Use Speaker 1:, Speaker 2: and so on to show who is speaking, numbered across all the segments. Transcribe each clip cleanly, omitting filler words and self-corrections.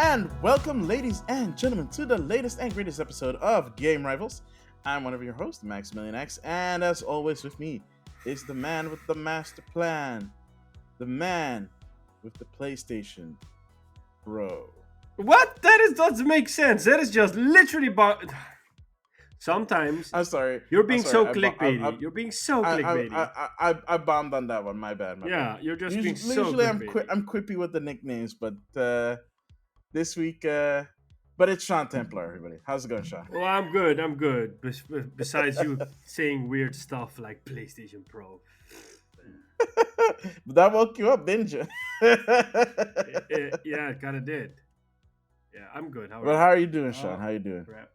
Speaker 1: And welcome, ladies and gentlemen, to the latest and greatest episode of Game Rivals. I'm one of your hosts, Maximilian X, and as always, with me is the man with the master plan, the man with the PlayStation Bro.
Speaker 2: What? Doesn't make sense. That is just literally. Sometimes
Speaker 1: I'm sorry.
Speaker 2: you're
Speaker 1: I'm
Speaker 2: being
Speaker 1: sorry.
Speaker 2: so clickbaity. You're being so clickbaity.
Speaker 1: I bombed on that one. My bad. My bad.
Speaker 2: Yeah, you're just being so
Speaker 1: Usually
Speaker 2: clickbaity.
Speaker 1: I'm quippy with the nicknames, but this week, but it's Sean Templar. Everybody, how's it going, Sean?
Speaker 2: Well, I'm good. I'm good. Besides you saying weird stuff like PlayStation Pro.
Speaker 1: But that woke you up, didn't you?
Speaker 2: Yeah, it kind of did. Yeah, I'm good. How are
Speaker 1: But
Speaker 2: you?
Speaker 1: how are you doing, Sean?
Speaker 2: Oh,
Speaker 1: How you doing?
Speaker 2: crap.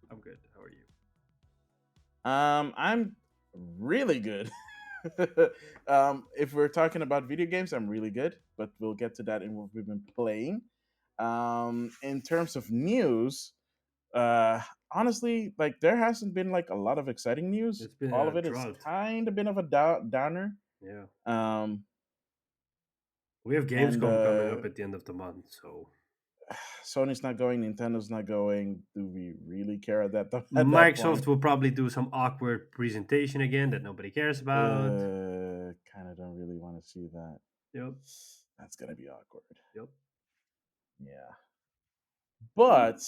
Speaker 2: I'm good. How are you?
Speaker 1: I'm really good. If we're talking about video games, I'm really good, but we'll get to that in what we've been playing. In terms of news, uh, honestly, like there hasn't been like a lot of exciting news.
Speaker 2: It's been
Speaker 1: All
Speaker 2: a
Speaker 1: of it is
Speaker 2: drought.
Speaker 1: kind of been of a downer.
Speaker 2: Yeah.
Speaker 1: Um,
Speaker 2: We have
Speaker 1: and
Speaker 2: Gamescom coming up at the end of the month, so
Speaker 1: Sony's not going, Nintendo's not going. Do we really care at that point?
Speaker 2: Microsoft will probably do some awkward presentation again that nobody cares about.
Speaker 1: Kind of don't really want to see that.
Speaker 2: Yep.
Speaker 1: That's gonna be awkward.
Speaker 2: Yep.
Speaker 1: Yeah. But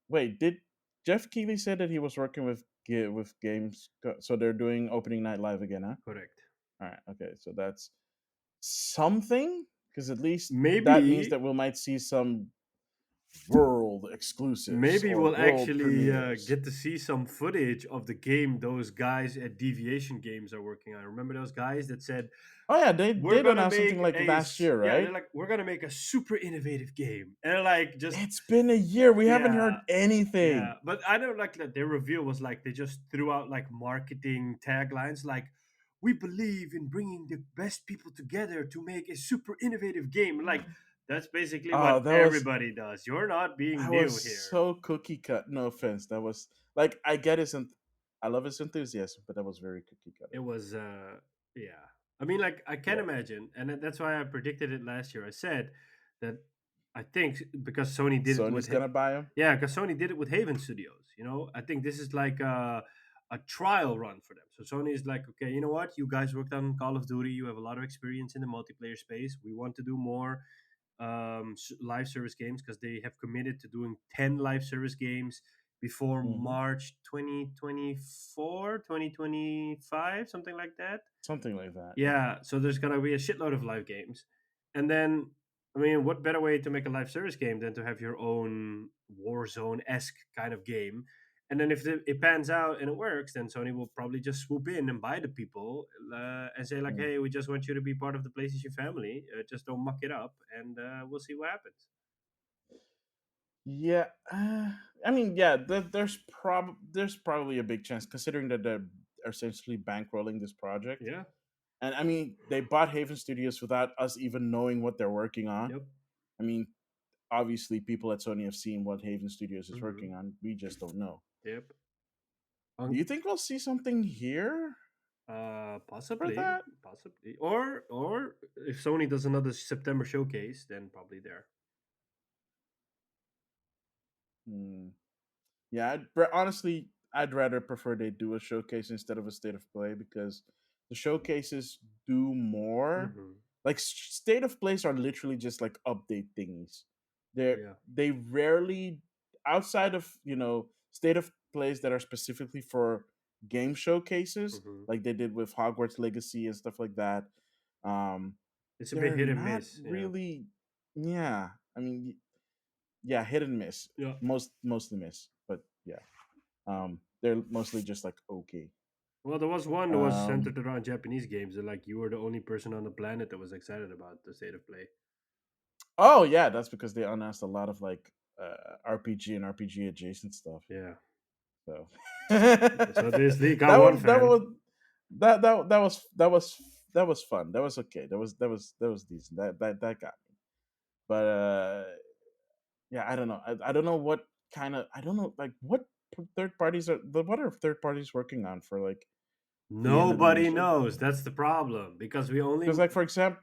Speaker 1: wait, did Jeff Keighley say that he was working with games? So they're doing opening night live again, huh?
Speaker 2: Correct.
Speaker 1: All right. Okay. So that's something, because at least that means
Speaker 2: Maybe
Speaker 1: that we might see some world exclusives
Speaker 2: maybe
Speaker 1: or
Speaker 2: we'll
Speaker 1: world
Speaker 2: actually
Speaker 1: premieres.
Speaker 2: get to see some footage of the game those guys at Deviation Games are working on. Remember those guys that said
Speaker 1: Oh yeah, they
Speaker 2: we're
Speaker 1: did
Speaker 2: gonna
Speaker 1: announce something
Speaker 2: make
Speaker 1: like last year,
Speaker 2: yeah, they're
Speaker 1: right?
Speaker 2: like we're gonna make a super innovative game, and they're like just
Speaker 1: It's been a year. We haven't
Speaker 2: yeah.
Speaker 1: heard anything.
Speaker 2: Yeah, but I don't like that their reveal was like they just threw out like marketing taglines like we believe in bringing the best people together to make a super innovative game. Like that's basically
Speaker 1: Oh,
Speaker 2: what everybody does. You're not being
Speaker 1: that
Speaker 2: new
Speaker 1: was
Speaker 2: here.
Speaker 1: so cookie cut. No offense. That was like I get his I love his enthusiasm, but that was very cookie
Speaker 2: It
Speaker 1: cutter.
Speaker 2: was yeah. I mean like I can
Speaker 1: Yeah.
Speaker 2: imagine and that's why I predicted it last year. I said that I think because Sony did it
Speaker 1: Sony's
Speaker 2: with
Speaker 1: gonna buy him.
Speaker 2: Yeah, because Sony did it with Haven Studios. I think this is like a trial run for them. So Sony is like, okay, you know what? You guys worked on Call of Duty. You have a lot of experience in the multiplayer space. We want to do more live service games because they have committed to doing 10 live service games before
Speaker 1: Hmm.
Speaker 2: March 2024, 2025, something like that.
Speaker 1: Something like that. Yeah.
Speaker 2: Yeah, so there's gonna be a shitload of live games, and then I mean, what better way to make a live service game than to have your own Warzone esque kind of game? And then if it pans out and it works, then Sony will probably just swoop in and buy the people and say like,
Speaker 1: Mm.
Speaker 2: "Hey, we just want you to be part of the PlayStation family. Just don't muck it up, and we'll see what happens."
Speaker 1: Yeah. I mean, yeah. There's probably a big chance considering that they're essentially bankrolling this project.
Speaker 2: Yeah.
Speaker 1: And I mean, they bought Haven Studios without us even knowing what they're working on.
Speaker 2: Yep.
Speaker 1: I mean, obviously, people at Sony have seen what Haven Studios is
Speaker 2: Hmm.
Speaker 1: working on. We just don't know.
Speaker 2: Yep.
Speaker 1: Do you think we'll see something here for
Speaker 2: Possibly,
Speaker 1: that?
Speaker 2: possibly, or if Sony does another September showcase, then probably there.
Speaker 1: Hmm. Yeah, honestly, I'd rather prefer they do a showcase instead of a state of play because the showcases do more.
Speaker 2: Hmm.
Speaker 1: Like state of plays are literally just like update thingies.
Speaker 2: Yeah.
Speaker 1: They rarely, outside of state of plays that are specifically for game showcases,
Speaker 2: Hmm.
Speaker 1: like they did with Hogwarts Legacy and stuff like that. Um,
Speaker 2: It's a bit
Speaker 1: they're
Speaker 2: hit and
Speaker 1: not
Speaker 2: miss. Yeah.
Speaker 1: really. Yeah, I mean, yeah, hit and miss.
Speaker 2: Yeah.
Speaker 1: Mostly miss, but yeah. They're mostly just like okay.
Speaker 2: Well, there was one that was
Speaker 1: Um,
Speaker 2: centered around Japanese games, and like you were the only person on the planet that was excited about the state of play.
Speaker 1: oh yeah, that's because they announced a lot of like RPG and RPG adjacent stuff.
Speaker 2: Yeah.
Speaker 1: So
Speaker 2: So this league
Speaker 1: that
Speaker 2: got one
Speaker 1: was
Speaker 2: fan.
Speaker 1: that was fun. That was okay. That was decent. That got me. But yeah, I don't know. I don't know what kind of I don't know like third parties are what are third parties working on for like the end of the year.
Speaker 2: Nobody knows. That's the problem because we only
Speaker 1: Because like for example.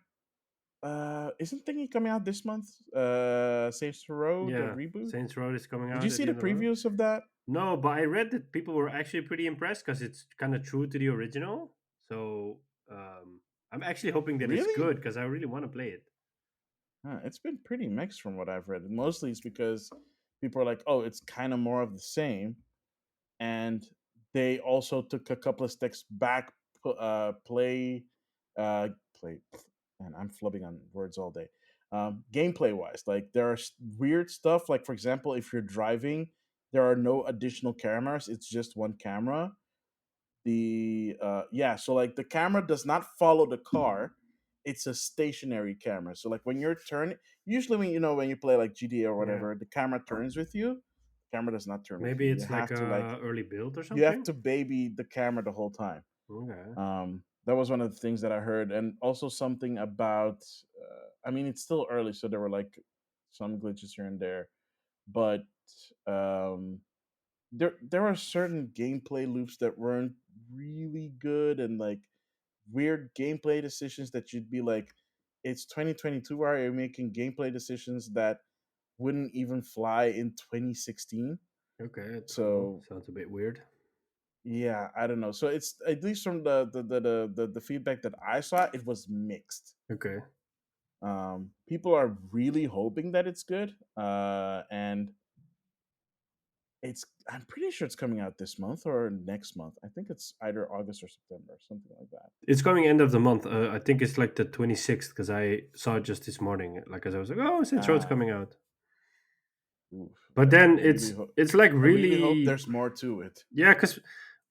Speaker 1: Isn't thingy coming out this month? Saints Row the
Speaker 2: Yeah,
Speaker 1: reboot.
Speaker 2: Saints Row is coming
Speaker 1: Did
Speaker 2: out
Speaker 1: you
Speaker 2: at
Speaker 1: see
Speaker 2: the
Speaker 1: the
Speaker 2: end of the month.
Speaker 1: previews of that?
Speaker 2: No, but I read that people were actually pretty impressed because it's kind of true to the original. So I'm actually hoping that it's
Speaker 1: Really?
Speaker 2: good because I really want to play it.
Speaker 1: It's been pretty mixed from what I've read. Mostly it's because people are like, "Oh, it's kind of more of the same," and they also took a couple of steps back. Play, play, and I'm flubbing on words all day. Gameplay wise, like there are weird stuff. Like for example, if you're driving, there are no additional cameras. It's just one camera. So like the camera does not follow the car. It's a stationary camera. So like when you're turning, usually when you play like GTA or
Speaker 2: Yeah,
Speaker 1: whatever, the camera turns with you. The camera does not turn with you.
Speaker 2: maybe
Speaker 1: You
Speaker 2: it's like
Speaker 1: have to like
Speaker 2: a early build or
Speaker 1: you have
Speaker 2: something.
Speaker 1: to baby the camera the whole time.
Speaker 2: Okay.
Speaker 1: That was one of the things that I heard, and also something about. I mean, it's still early, so there were like some glitches here and there, but um, there are certain gameplay loops that weren't really good, and like weird gameplay decisions that you'd be like, it's 2022. Why are you making gameplay decisions that wouldn't even fly in 2016?
Speaker 2: Okay, that's cool.
Speaker 1: So
Speaker 2: Sounds a bit weird.
Speaker 1: yeah, I don't know. So it's at least from the feedback that I saw, it was mixed.
Speaker 2: Okay.
Speaker 1: People are really hoping that it's good, and I'm pretty sure it's coming out this month or next month. I think it's either August or September, something like that.
Speaker 2: It's coming end of the month. I think it's like the 26th because I saw it just this morning. Like, as I was like, oh, Saints Row's
Speaker 1: Ah,
Speaker 2: coming out.
Speaker 1: oof.
Speaker 2: But then it's like
Speaker 1: I really hope
Speaker 2: really,
Speaker 1: there's more to it.
Speaker 2: yeah, because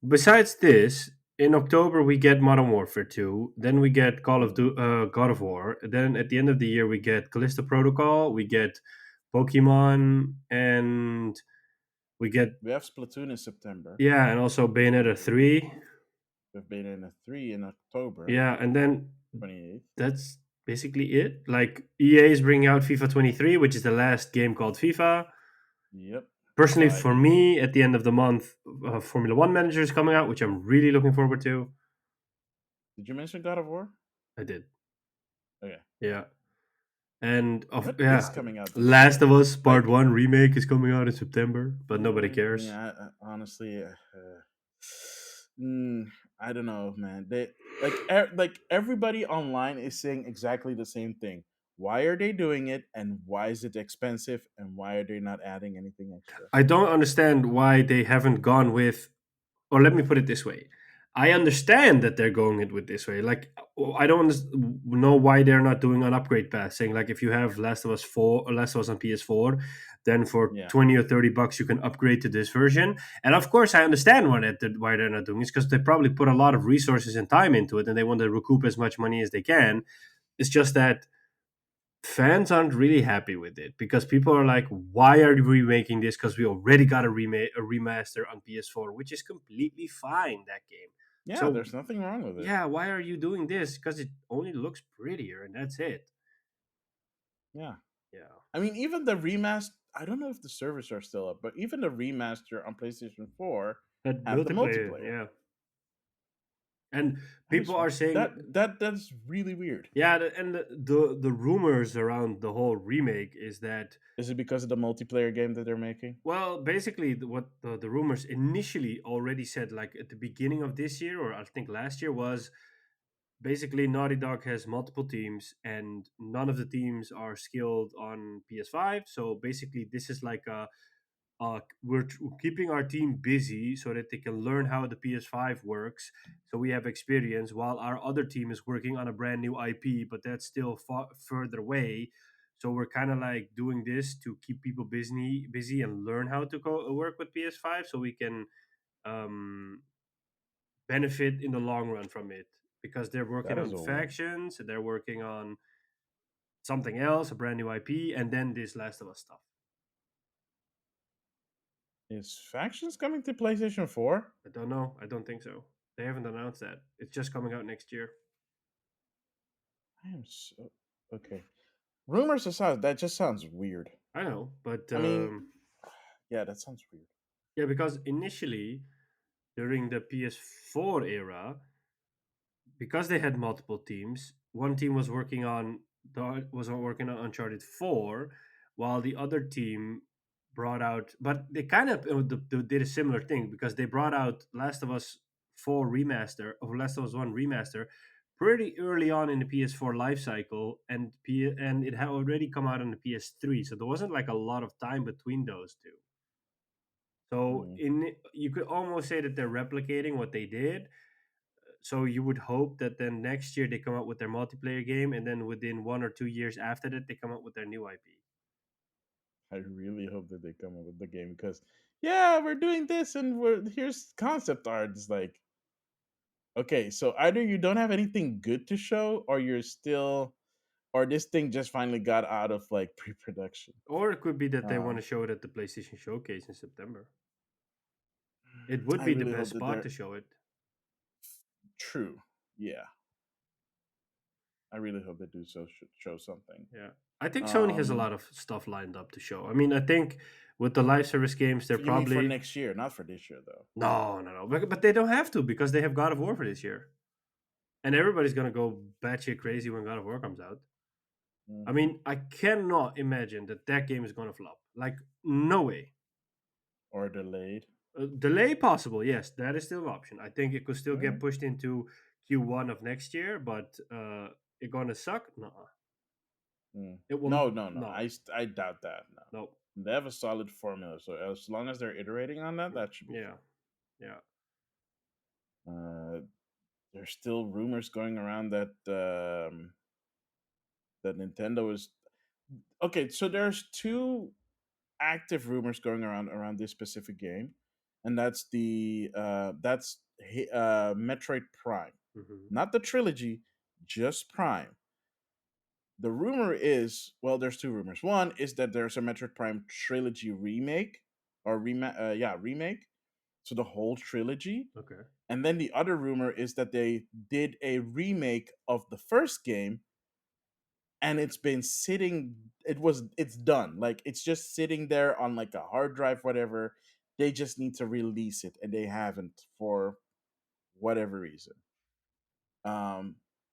Speaker 2: besides this, in October we get Modern Warfare 2, then we get
Speaker 1: Ooh.
Speaker 2: God of War, then at the end of the year we get Callisto Protocol, we get Pokemon, and we get,
Speaker 1: We have Splatoon in September.
Speaker 2: yeah, and also Bayonetta 3.
Speaker 1: We've been in a 3 in October
Speaker 2: Yeah, and then
Speaker 1: 28th.
Speaker 2: that's basically it. Like EA is bringing out FIFA 23, which is the last game called FIFA.
Speaker 1: Yep.
Speaker 2: Personally,
Speaker 1: By
Speaker 2: for
Speaker 1: EA.
Speaker 2: me, at the end of the month, Formula One Manager is coming out, which I'm really looking forward to.
Speaker 1: Did you mention God of War?
Speaker 2: I did,
Speaker 1: Okay.
Speaker 2: yeah. And of
Speaker 1: What is
Speaker 2: yeah,
Speaker 1: coming out this
Speaker 2: Last
Speaker 1: year?
Speaker 2: of Us Part
Speaker 1: Like,
Speaker 2: One remake is coming out in September, but nobody cares.
Speaker 1: yeah, honestly, mm, I don't know, man. They like everybody online is saying exactly the same thing. Why are they doing it, and why is it expensive, and why are they not adding anything extra?
Speaker 2: I don't understand why they haven't gone with, or let me put it this way. I understand that they're going it with this way. Like, I don't know why they're not doing an upgrade path, saying like if you have Last of Us 4 or Last of Us on PS4, then for
Speaker 1: Yeah,
Speaker 2: 20 or 30 bucks you can upgrade to this version. And of course, I understand why they're not doing this, because they probably put a lot of resources and time into it, and they want to recoup as much money as they can. It's just that fans aren't really happy with it because people are like, why are we remaking this? Because we already got a remaster on PS4, which is completely fine, that game.
Speaker 1: yeah.
Speaker 2: So
Speaker 1: There's nothing wrong with it.
Speaker 2: yeah, why are you doing this? Because it only looks prettier and that's it.
Speaker 1: Yeah,
Speaker 2: Yeah,
Speaker 1: I mean, even the remaster. I don't know if the servers are still up, but even the remaster on PlayStation 4
Speaker 2: that
Speaker 1: had the
Speaker 2: multiplayer,
Speaker 1: multiplayer.
Speaker 2: yeah. And
Speaker 1: That
Speaker 2: people
Speaker 1: is
Speaker 2: are saying,
Speaker 1: that's really weird.
Speaker 2: yeah, and the rumors around the whole remake is that,
Speaker 1: Is it because of the multiplayer game that they're making?
Speaker 2: well, basically, what the rumors initially already said, like at the beginning of this year, or I think last year, was basically Naughty Dog has multiple teams and none of the teams are skilled on PS5. So basically, this is like we're keeping our team busy so that they can learn how the PS5 works. So we have experience while our other team is working on a brand new IP, but that's still further away. So we're kind of like doing this to keep people busy and learn how to work with PS5, so we can um, benefit in the long run from it, because they're
Speaker 1: That
Speaker 2: working
Speaker 1: is
Speaker 2: on
Speaker 1: a win.
Speaker 2: factions, they're working on something else, a brand new IP, and then this Last of Us stuff.
Speaker 1: Is Factions coming to PlayStation 4?
Speaker 2: I don't know. I don't think so. They haven't announced that. It's just coming out next year.
Speaker 1: I am so okay. Rumors aside, that just sounds weird.
Speaker 2: I know, but
Speaker 1: I mean, yeah, that sounds weird.
Speaker 2: yeah, because initially during the PS4 era, because they had multiple teams, one team was working on was working on Uncharted 4, while the other team brought out, but they kind of did a similar thing because they brought out Last of Us 4 remaster, or Last of Us 1 remaster, pretty early on in the PS4 life cycle, and it had already come out on the PS3, so there wasn't like a lot of time between those two. So
Speaker 1: Mm,
Speaker 2: you could almost say that they're replicating what they did. So you would hope that then next year they come out with their multiplayer game, and then within 1 or 2 years after that they come out with their new IP.
Speaker 1: I really hope that they come up with the game because, yeah, we're doing this and here's concept art. It's like, okay, so either you don't have anything good to show, or you're still, or this thing just finally got out of like pre-production.
Speaker 2: Or it could be that they want
Speaker 1: Um,
Speaker 2: to show it at the PlayStation Showcase in September. It would
Speaker 1: I
Speaker 2: be the
Speaker 1: really
Speaker 2: best
Speaker 1: hope that
Speaker 2: spot
Speaker 1: they're
Speaker 2: to show it.
Speaker 1: true. Yeah, I really hope they do so. Show something.
Speaker 2: Yeah. I think Sony has a
Speaker 1: Um,
Speaker 2: lot of stuff lined up to show. I mean, I think with the live service games, they're
Speaker 1: you mean for
Speaker 2: probably
Speaker 1: next year, not for this year, though?
Speaker 2: no, no, no. But they don't have to because they have God of War for this year, and everybody's gonna go batshit crazy when God of War comes out. I
Speaker 1: Hmm.
Speaker 2: mean, I cannot imagine that that game is gonna flop. Like, no way.
Speaker 1: Or delayed.
Speaker 2: Delay possible, yes, that is still an option. I think it could still get
Speaker 1: Mm,
Speaker 2: pushed into Q1 of next year, but it gonna suck? No,
Speaker 1: mm.
Speaker 2: it will.
Speaker 1: No, no, no.
Speaker 2: No,
Speaker 1: I doubt that. No,
Speaker 2: no.
Speaker 1: they have a solid formula. So as long as they're iterating on that, that should be
Speaker 2: Yeah, yeah.
Speaker 1: fine. There's still rumors going around that that Nintendo is okay. So there's two active rumors going around this specific game, and that's Metroid Prime,
Speaker 2: Hmm.
Speaker 1: not the trilogy, just Prime. The rumor is, well, there's two rumors. One is that there's a Metroid Prime trilogy remake remake, so the whole trilogy.
Speaker 2: Okay,
Speaker 1: And then the other rumor is that they did a remake of the first game, and it's been sitting, it's done. Like it's just sitting there on like a hard drive, whatever. They just need to release it, and they haven't for whatever reason.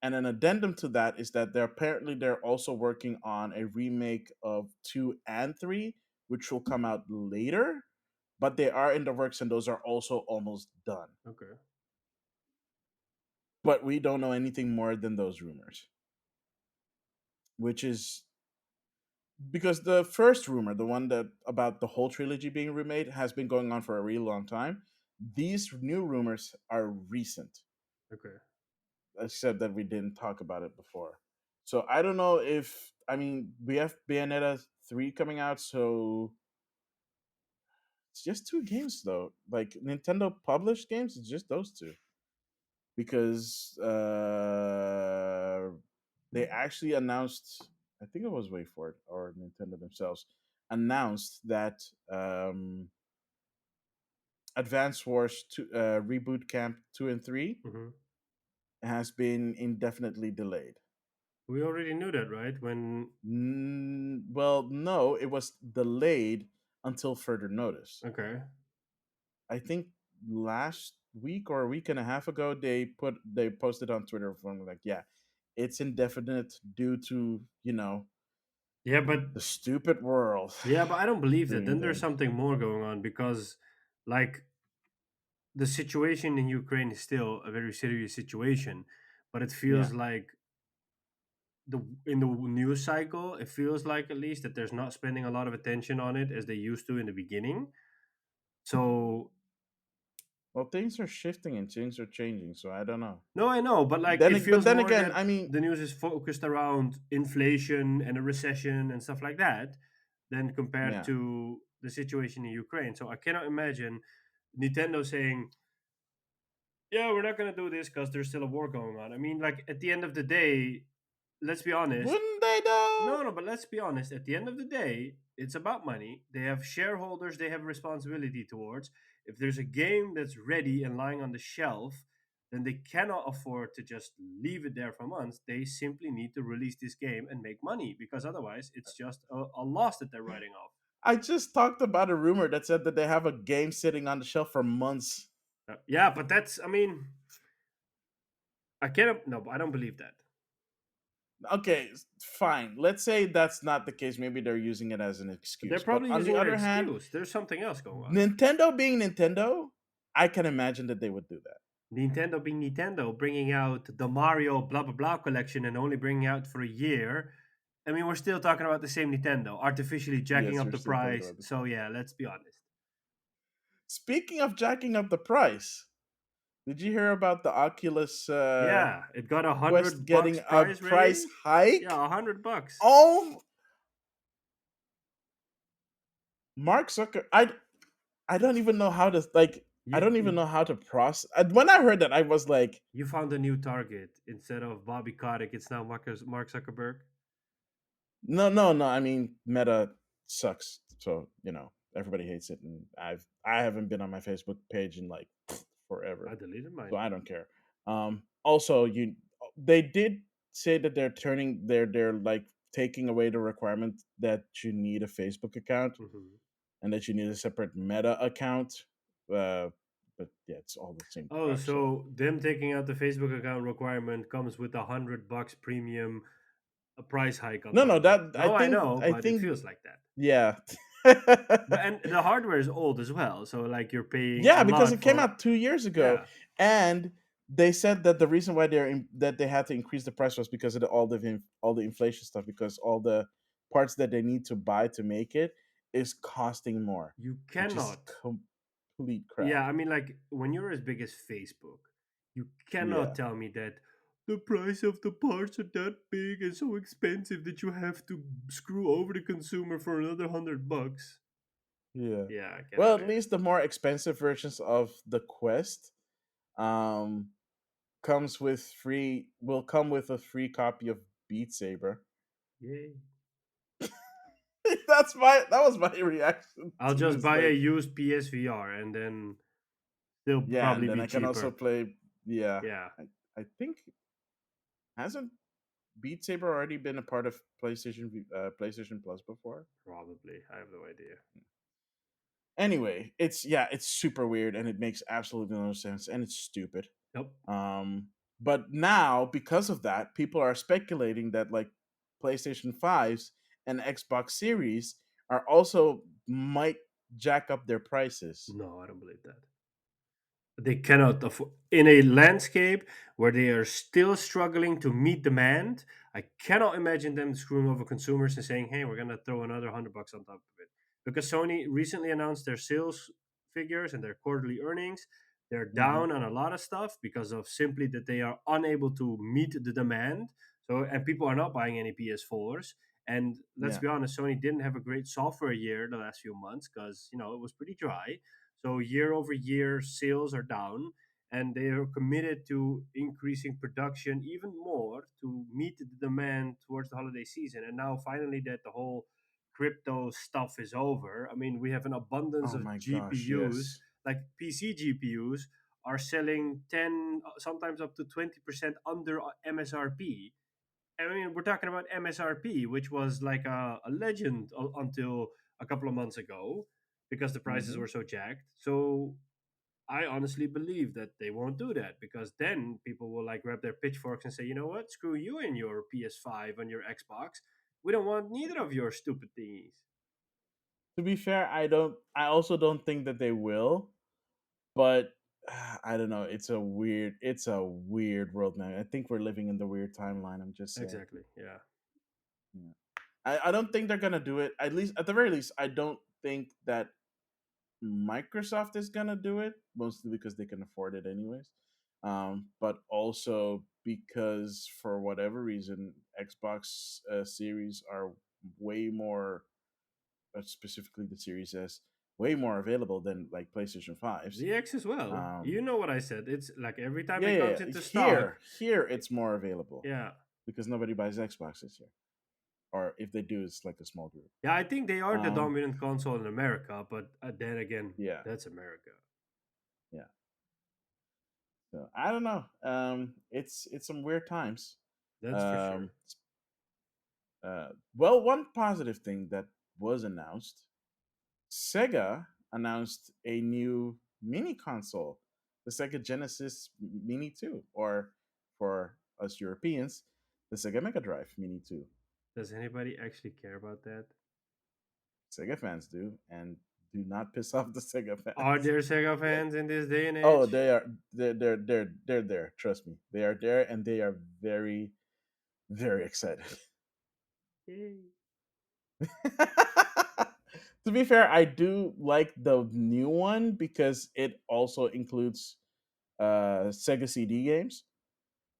Speaker 1: And an addendum to that is that they're also working on a remake of 2 and 3, which will come out later, but they are in the works, and those are also almost done.
Speaker 2: okay.
Speaker 1: But we don't know anything more than those rumors, which is because the first rumor, the one that about the whole trilogy being remade, has been going on for a really long time. These new rumors are recent,
Speaker 2: Okay.
Speaker 1: except that we didn't talk about it before. So I don't know if, I mean, we have Bayonetta 3 coming out, so it's just two games though. Like Nintendo published games, it's just those two. Because they actually announced, I think it was WayForward or Nintendo themselves, announced that Advance Wars Reboot Camp 2 and 3
Speaker 2: Hmm.
Speaker 1: has been indefinitely delayed.
Speaker 2: We already knew that, right? When
Speaker 1: Well, no, it was delayed until further notice.
Speaker 2: okay,
Speaker 1: I think last week or a week and a half ago, they posted on Twitter from like, yeah, it's indefinite due to
Speaker 2: yeah, but
Speaker 1: the stupid world
Speaker 2: I don't believe that.
Speaker 1: doing
Speaker 2: Then there's
Speaker 1: things.
Speaker 2: something more going on because, like, the situation in Ukraine is still a very serious situation, but it
Speaker 1: Yeah.
Speaker 2: feels like the in the news cycle, it feels like at least that there's not spending a lot of attention on it as they used to in the beginning. So
Speaker 1: Well, things are shifting and things are changing, so I don't know.
Speaker 2: no, I know, but like it
Speaker 1: But
Speaker 2: feels
Speaker 1: then
Speaker 2: more
Speaker 1: again,
Speaker 2: that
Speaker 1: I mean,
Speaker 2: the news is focused around inflation and a recession and stuff like that than compared
Speaker 1: yeah.
Speaker 2: to the situation in Ukraine. So I cannot imagine Nintendo saying, "Yeah, we're not going to do this because there's still a war going on." I mean, like at the end of the day, let's be honest.
Speaker 1: Wouldn't they though?
Speaker 2: No, no, but let's be honest. At the end of the day, it's about money. They have shareholders they have responsibility towards. If there's a game that's ready and lying on the shelf, then they cannot afford to just leave it there for months. They simply need to release this game and make money because otherwise it's just a loss that they're writing off.
Speaker 1: I just talked about a rumor that said that they have a game sitting on the shelf for months.
Speaker 2: Yeah, but that's, I mean, I cannot, no, but I don't believe that.
Speaker 1: Okay, fine. Let's say that's not the case. Maybe they're using it as an
Speaker 2: They're
Speaker 1: excuse. But
Speaker 2: probably
Speaker 1: on the
Speaker 2: using their
Speaker 1: other hand,
Speaker 2: excuse. There's something else going on.
Speaker 1: Nintendo being Nintendo, I can imagine that they would do that.
Speaker 2: Nintendo being Nintendo, bringing out the Mario blah blah blah collection and only bringing out for a year. I mean, we're still talking about the same Nintendo, artificially jacking
Speaker 1: Yes,
Speaker 2: up
Speaker 1: you're
Speaker 2: the
Speaker 1: still talking
Speaker 2: price.
Speaker 1: about this.
Speaker 2: So yeah, let's be honest.
Speaker 1: Speaking of jacking up the price, did you hear about the Oculus
Speaker 2: Yeah, it got a
Speaker 1: Quest
Speaker 2: hundred
Speaker 1: getting
Speaker 2: bucks
Speaker 1: a
Speaker 2: price
Speaker 1: price
Speaker 2: raise.
Speaker 1: hike?
Speaker 2: Yeah, $100.
Speaker 1: Oh, Mark Zucker! I don't even know how to like. I
Speaker 2: You
Speaker 1: don't even know how to process. When I heard that, I was like,
Speaker 2: you found a new target instead of Bobby Kotick. It's now Mark Zuckerberg.
Speaker 1: no, no, no. I mean, Meta sucks. So everybody hates it, and I haven't been on my Facebook page in like
Speaker 2: I
Speaker 1: forever,
Speaker 2: deleted
Speaker 1: so
Speaker 2: mine.
Speaker 1: I don't care. Also, they did say that they're like taking away the requirement that you need a Facebook account
Speaker 2: Mhm.
Speaker 1: and that you need a separate Meta account. Uh, but yeah, it's all the same
Speaker 2: Oh,
Speaker 1: crap. So
Speaker 2: so them taking out the Facebook account requirement comes with $100 premium a price hike on
Speaker 1: no,
Speaker 2: top
Speaker 1: no,
Speaker 2: of it.
Speaker 1: that
Speaker 2: No, I know,
Speaker 1: I
Speaker 2: but it
Speaker 1: think
Speaker 2: feels like that.
Speaker 1: yeah.
Speaker 2: But and the hardware is old as well, so like you're paying a
Speaker 1: Yeah, because
Speaker 2: lot
Speaker 1: it came
Speaker 2: for.
Speaker 1: out 2 years ago,
Speaker 2: Yeah,
Speaker 1: and they said that the reason why that they had to increase the price was because of all the inflation stuff. Because all the parts that they need to buy to make it is costing more,
Speaker 2: you
Speaker 1: which is
Speaker 2: cannot.
Speaker 1: complete crap.
Speaker 2: Yeah, I mean, like when you're as big as Facebook, you cannot
Speaker 1: Yeah,
Speaker 2: tell me that the price of the parts are that big and so expensive that you have to screw over the consumer for another $100.
Speaker 1: yeah.
Speaker 2: Yeah, I get it,
Speaker 1: Well, at
Speaker 2: man.
Speaker 1: least the more expensive versions of the Quest um comes with free will come with a free copy of Beat Saber.
Speaker 2: Yay.
Speaker 1: That was my reaction
Speaker 2: I'll
Speaker 1: to
Speaker 2: just
Speaker 1: this.
Speaker 2: buy a
Speaker 1: Like,
Speaker 2: used PSVR and then still
Speaker 1: yeah, and
Speaker 2: probably
Speaker 1: then
Speaker 2: be
Speaker 1: I can also
Speaker 2: cheaper.
Speaker 1: play. Yeah,
Speaker 2: Yeah,
Speaker 1: I think hasn't Beat Saber already been a part of PlayStation Plus before?
Speaker 2: probably. I have no idea.
Speaker 1: Anyway, it's super weird and it makes absolutely no sense and it's stupid.
Speaker 2: Nope.
Speaker 1: But now because of that, people are speculating that like PlayStation 5s and Xbox Series are also might jack up their prices.
Speaker 2: No, I don't believe that. They cannot afford in a landscape where they are still struggling to meet demand. I cannot imagine them screwing over consumers and saying, "Hey, we're gonna throw another $100 on top of it." Because Sony recently announced their sales figures and their quarterly earnings. They're
Speaker 1: Hmm.
Speaker 2: down on a lot of stuff because of simply that they are unable to meet the demand. So, and people are not buying any PS4s. And let's
Speaker 1: Yeah.
Speaker 2: be honest, Sony didn't have a great software year the last few months because it was pretty dry. So year over year, sales are down, and they are committed to increasing production even more to meet the demand towards the holiday season. And now, finally, that the whole crypto stuff is over. I mean, we have an abundance
Speaker 1: Oh
Speaker 2: of
Speaker 1: my gosh,
Speaker 2: GPUs,
Speaker 1: yes.
Speaker 2: like PC GPUs, are selling 10, sometimes up to 20% under MSRP. I mean, we're talking about MSRP, which was like a legend until a couple of months ago because the prices
Speaker 1: Hmm.
Speaker 2: were so jacked. So I honestly believe that they won't do that because then people will like grab their pitchforks and say, you know what, screw you and your PS5 and your Xbox. We don't want neither of your stupid thingies.
Speaker 1: To be fair, I also don't think that they will, but I don't know. It's a weird world now. I think we're living in the weird timeline. I'm just saying.
Speaker 2: Exactly. Yeah.
Speaker 1: Yeah. I don't think they're gonna do it. At the very least, I don't think that Microsoft is gonna do it. Mostly because they can afford it anyways. But also because for whatever reason, Xbox Series are way more, specifically the Series S, way more available than like PlayStation Fives.
Speaker 2: The X as well. You
Speaker 1: Um,
Speaker 2: know what I said. It's like every time
Speaker 1: yeah,
Speaker 2: it
Speaker 1: yeah,
Speaker 2: comes
Speaker 1: yeah.
Speaker 2: into stock,
Speaker 1: Here it's more available
Speaker 2: yeah.
Speaker 1: because nobody buys Xboxes here, or if they do, it's like a small group.
Speaker 2: Yeah, I think they are the
Speaker 1: Um,
Speaker 2: dominant console in America, but then again,
Speaker 1: yeah,
Speaker 2: that's America.
Speaker 1: yeah. So I don't know. It's some weird times.
Speaker 2: That's for
Speaker 1: Um,
Speaker 2: sure.
Speaker 1: well, one positive thing that was announced: Sega announced a new mini console, the Sega Genesis Mini 2, or for us Europeans, The Sega Mega Drive Mini 2.
Speaker 2: Does anybody actually care about that?
Speaker 1: Sega fans do, and do not piss off the Sega
Speaker 2: Are
Speaker 1: fans.
Speaker 2: there Sega fans in this day and
Speaker 1: Oh,
Speaker 2: age?
Speaker 1: they are. They're there. Trust me, they are there, and they are very, very excited.
Speaker 2: Yay.
Speaker 1: To be fair, I do like the new one because it also includes Sega CD games,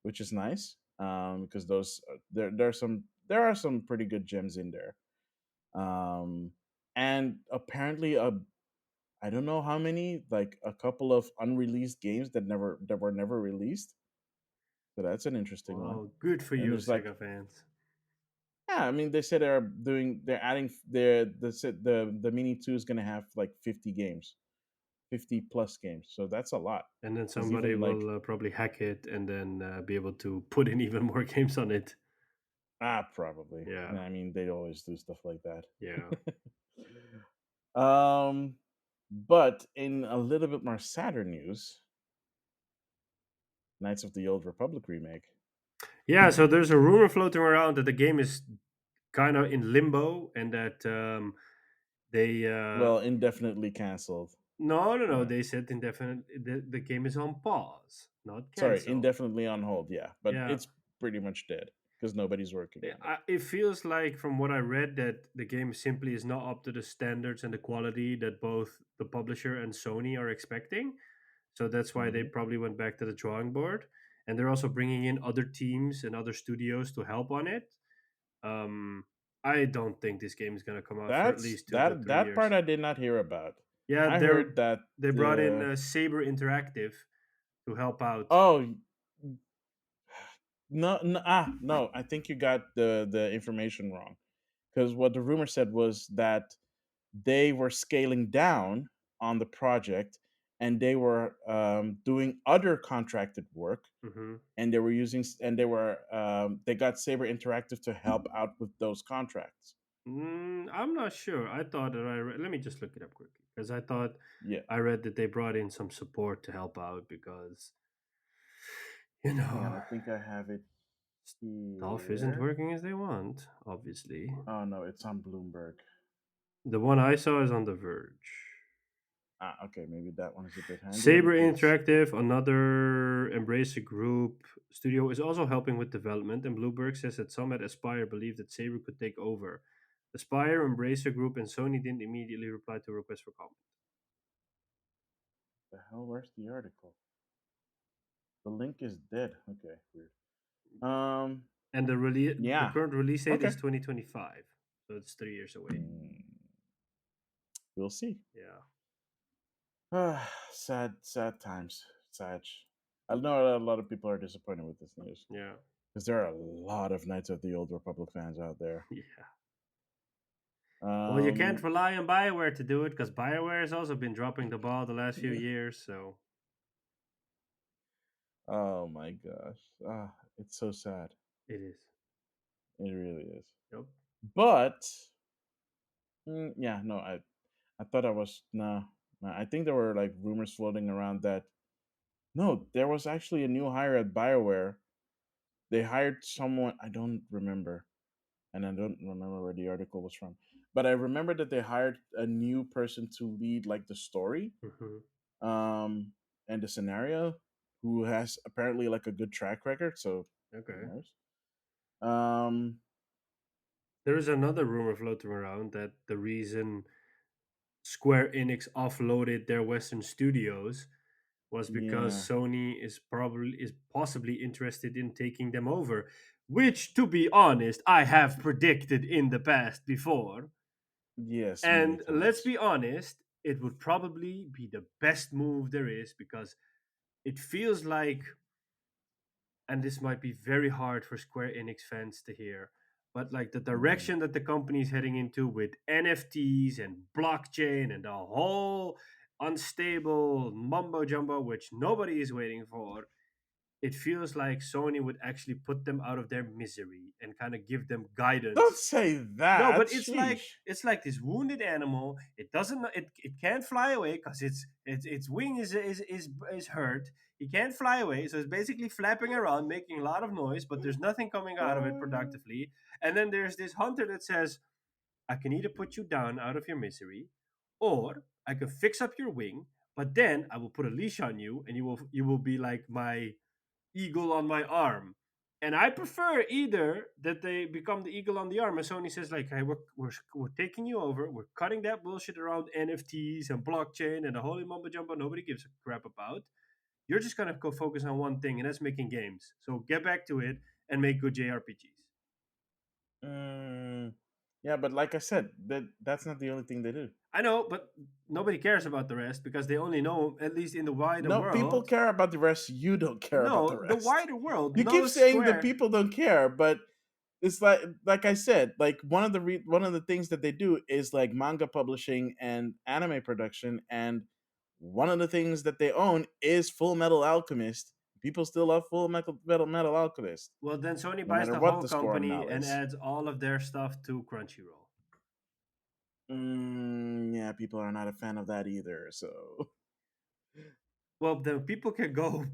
Speaker 1: which is nice. Because those there are some pretty good gems in there. Um, and apparently, I don't know how many, like a couple of unreleased games that were never released. So that's an interesting one.
Speaker 2: Well, good for
Speaker 1: And
Speaker 2: you,
Speaker 1: there's like,
Speaker 2: Sega fans.
Speaker 1: yeah, I mean, they said they're adding the Mini Two is gonna have like 50 games, 50 plus games. So that's a lot.
Speaker 2: And then
Speaker 1: Because
Speaker 2: somebody
Speaker 1: even like,
Speaker 2: will probably hack it and then be able to put in even more games on it.
Speaker 1: probably.
Speaker 2: Yeah,
Speaker 1: I mean, they always do stuff like that.
Speaker 2: yeah.
Speaker 1: um, but in a little bit more sadder news, Knights of the Old Republic remake.
Speaker 2: Yeah, so there's a rumor floating around that the game is kind of in limbo and that they
Speaker 1: Well, indefinitely canceled.
Speaker 2: no,
Speaker 1: Yeah.
Speaker 2: they said indefinite the game is on pause, not
Speaker 1: Sorry,
Speaker 2: cancel.
Speaker 1: indefinitely on hold. Yeah, but
Speaker 2: Yeah.
Speaker 1: it's pretty much dead because nobody's working on it.
Speaker 2: It feels like from what I read that the game simply is not up to the standards and the quality that both the publisher and Sony are expecting. So that's why they
Speaker 1: Hmm.
Speaker 2: probably went back to the drawing board, and they're also bringing in other teams and other studios to help on it. Um, I don't think this game is going to come out for at least two to three
Speaker 1: That part
Speaker 2: years.
Speaker 1: I did not hear about.
Speaker 2: Yeah,
Speaker 1: I heard that
Speaker 2: they brought in
Speaker 1: the
Speaker 2: Saber Interactive to help out.
Speaker 1: oh no, I think you got the information wrong, because what the rumor said was that they were scaling down on the project, and they were doing other contracted work,
Speaker 2: Hmm.
Speaker 1: and they were they got Saber Interactive to help out with those contracts.
Speaker 2: I'm not sure. I thought that let me just look it up quickly because I thought
Speaker 1: Yeah,
Speaker 2: I read that they brought in some support to help out because
Speaker 1: hang on, I think I have it
Speaker 2: stuff isn't
Speaker 1: here.
Speaker 2: working as they want. Obviously,
Speaker 1: Oh no, it's on Bloomberg.
Speaker 2: the one I saw is on The Verge.
Speaker 1: Okay, maybe that one is a bit handier
Speaker 2: Saber
Speaker 1: because
Speaker 2: Interactive, another Embracer Group studio, is also helping with development, and Bloomberg says that some at Aspire believe that Saber could take over. Aspire, Embracer Group, and Sony didn't immediately reply to requests for comment.
Speaker 1: the hell, where's the article? The link is dead. Okay, weird. Um,
Speaker 2: And the
Speaker 1: yeah.
Speaker 2: current release date
Speaker 1: Okay.
Speaker 2: is 2025, so it's 3 years away.
Speaker 1: We'll see.
Speaker 2: Yeah,
Speaker 1: Sad times. Sad. I know a lot of people are disappointed with this news
Speaker 2: yeah,
Speaker 1: because there are a lot of Knights of the Old Republic fans out there.
Speaker 2: yeah. Well, you can't
Speaker 1: Um.
Speaker 2: rely on Bioware to do it because Bioware has also been dropping the ball the last few years. So
Speaker 1: Oh my gosh. It's so sad.
Speaker 2: it is.
Speaker 1: It really is.
Speaker 2: Yep.
Speaker 1: But yeah, no, I thought I was no. No, I think there were like rumors floating around that no, there was actually a new hire at BioWare. They hired someone I don't remember, and I don't remember where the article was from. But I remember that they hired a new person to lead like the story,
Speaker 2: Hmm.
Speaker 1: um, and the scenario, who has apparently like a good track record. So who
Speaker 2: Okay.
Speaker 1: knows? Um,
Speaker 2: There is another rumor floating around that the reason Square Enix offloaded their Western studios was because
Speaker 1: yeah,
Speaker 2: Sony is possibly interested in taking them over, which to be honest, I have predicted in the past before.
Speaker 1: yes, many
Speaker 2: And let's
Speaker 1: times.
Speaker 2: be honest, it would probably be the best move there is because it feels like, and this might be very hard for Square Enix fans to hear, but like the
Speaker 1: Hmm.
Speaker 2: direction that the company is heading into with NFTs and blockchain and the whole unstable mumbo jumbo, which nobody is waiting for, it feels like Sony would actually put them out of their misery and kind of give them
Speaker 1: Don't
Speaker 2: guidance.
Speaker 1: say
Speaker 2: No,
Speaker 1: that.
Speaker 2: but it's like
Speaker 1: Sheesh.
Speaker 2: this wounded animal. It doesn't it can't fly away because its wing is hurt. It can't fly away, so it's basically flapping around, making a lot of noise, but there's nothing coming out of it
Speaker 1: Uh,
Speaker 2: productively. And then there's this hunter that says, I can either put you down out of your misery, or I can fix up your wing, but then I will put a leash on you, and you will be like my eagle on my arm. And I prefer either that they become the eagle on the arm, and Sony says like, "Hey, we're taking you over. We're cutting that bullshit around NFTs and blockchain and the holy mumbo jumbo nobody gives a crap about. You're just gonna go focus on one thing, and that's making games. So get back to it and make good JRPGs."
Speaker 1: mm, yeah, but like I said, that's not the only thing they do.
Speaker 2: I know, but nobody cares about the rest because they only know, at least in the wider
Speaker 1: No, people
Speaker 2: world.
Speaker 1: care about the rest. You don't care about the
Speaker 2: No, the
Speaker 1: rest.
Speaker 2: wider world
Speaker 1: You keep
Speaker 2: knows
Speaker 1: saying that
Speaker 2: Square.
Speaker 1: people don't care, but it's like I said, like one of the things that they do is like manga publishing and anime production, and one of the things that they own is Full Metal Alchemist. People still love Metal Alchemist,
Speaker 2: Well, then Sony
Speaker 1: no
Speaker 2: buys
Speaker 1: matter
Speaker 2: the
Speaker 1: what
Speaker 2: whole
Speaker 1: the score
Speaker 2: company
Speaker 1: now
Speaker 2: and
Speaker 1: is.
Speaker 2: adds all of their stuff to Crunchyroll.
Speaker 1: Yeah, people are not a fan of that either. So,
Speaker 2: Well, then people can go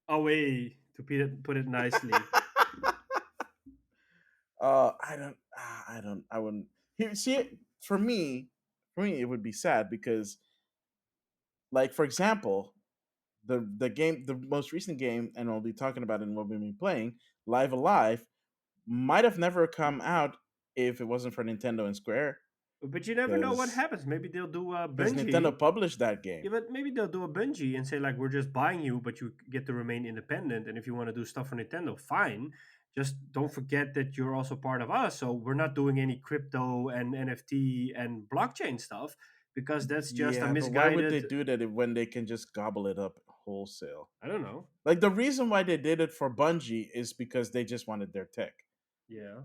Speaker 2: away, to put it nicely.
Speaker 1: I wouldn't. Here, see, for me, it would be sad because, like, for example, the most recent game, and we'll be talking about it in what we've been playing, Live Alive, might have never come out if it wasn't for Nintendo and Square,
Speaker 2: But you never know what
Speaker 1: because
Speaker 2: happens. Maybe they'll do a
Speaker 1: Nintendo
Speaker 2: Bungie.
Speaker 1: published that
Speaker 2: Yeah,
Speaker 1: game.
Speaker 2: but maybe they'll do a Bungie and say like, we're just buying you, but you get to remain independent. And if you want to do stuff for Nintendo, fine. Just don't forget that you're also part of us. So we're not doing any crypto and NFT and blockchain stuff because that's just a
Speaker 1: Yeah, but why would they
Speaker 2: misguided.
Speaker 1: do that when they can just gobble it up wholesale?
Speaker 2: I don't know.
Speaker 1: Like the reason why they did it for Bungie is because they just wanted their tech.
Speaker 2: Yeah.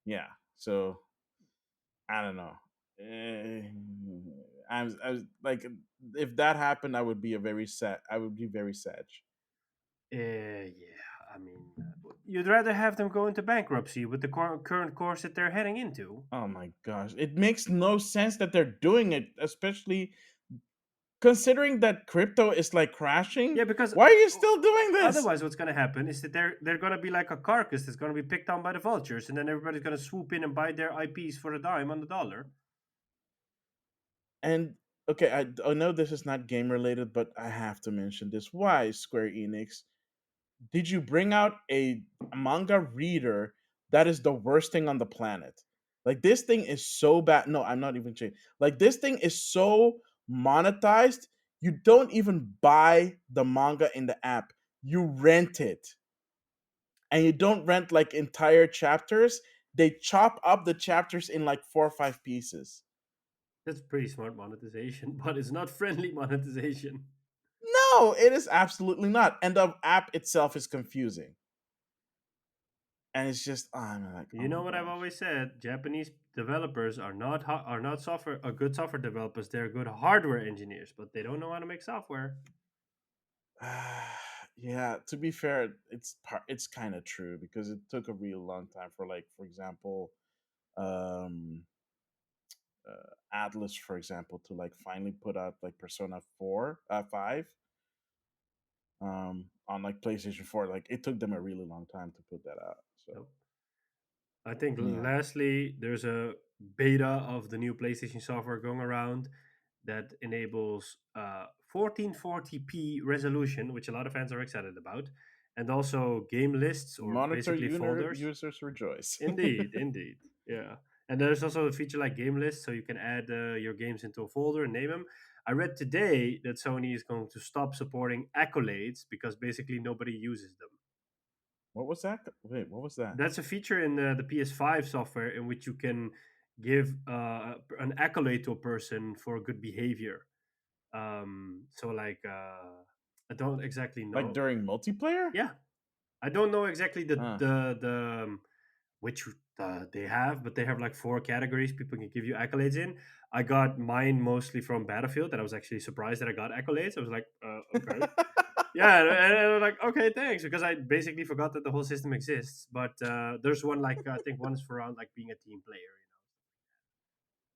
Speaker 1: Yeah, so I don't know. I was like, if that happened, I would be a very sad. I would be very sad.
Speaker 2: Yeah. I mean, you'd rather have them go into bankruptcy with the current course that they're heading into.
Speaker 1: Oh my gosh, it makes no sense that they're doing it, especially considering that crypto is like crashing.
Speaker 2: Yeah, because
Speaker 1: Why are you still doing this?
Speaker 2: otherwise, what's going to happen is that they're going to be like a carcass that's going to be picked on by the vultures, and then everybody's going to swoop in and buy their IPs for a dime on the dollar.
Speaker 1: And okay, I know this is not game related, but I have to mention this. Why Square Enix did you bring out a manga reader that is the worst thing on the planet? Like this thing is so bad. No, I'm not even saying. Like this thing is so monetized. You don't even buy the manga in the app. You rent it. And you don't rent like entire chapters. They chop up the chapters in like 4 or 5 pieces.
Speaker 2: That's pretty smart monetization, but it's not friendly monetization.
Speaker 1: No, it is absolutely not. And the app itself is confusing. And it's just, I'm like, oh
Speaker 2: You
Speaker 1: my
Speaker 2: know what I've
Speaker 1: gosh.
Speaker 2: always said? Japanese developers are not good software developers. They're good hardware engineers, but they don't know how to make software.
Speaker 1: Yeah, to be fair, it's kind of true because it took a real long time for, like, for example, um Atlas, for example, to like finally put out like Persona 4 5 on like PlayStation 4. Like it took them a really long time to put that out. So,
Speaker 2: Yep. I think
Speaker 1: yeah,
Speaker 2: lastly, there's a beta of the new PlayStation software going around that enables 1440p resolution, which a lot of fans are excited about, and also game lists or
Speaker 1: monitor
Speaker 2: basically folders.
Speaker 1: users rejoice.
Speaker 2: Indeed, indeed, yeah. And there's also a feature like game lists, so you can add your games into a folder and name them. I read today that Sony is going to stop supporting accolades because basically nobody uses them.
Speaker 1: What was that? Wait, what was that?
Speaker 2: That's a feature in the PS5 software in which you can give an accolade to a person for good behavior. So like I don't exactly
Speaker 1: Like
Speaker 2: know.
Speaker 1: during multiplayer?
Speaker 2: Yeah, I don't know exactly
Speaker 1: Huh.
Speaker 2: which they have, but they have like four categories people can give you accolades in. I got mine mostly from Battlefield, and I was actually surprised that I got accolades. I was like, okay. Yeah, and I'm like, okay, thanks, because I basically forgot that the whole system exists. But there's one like I think one is for around like being a team player.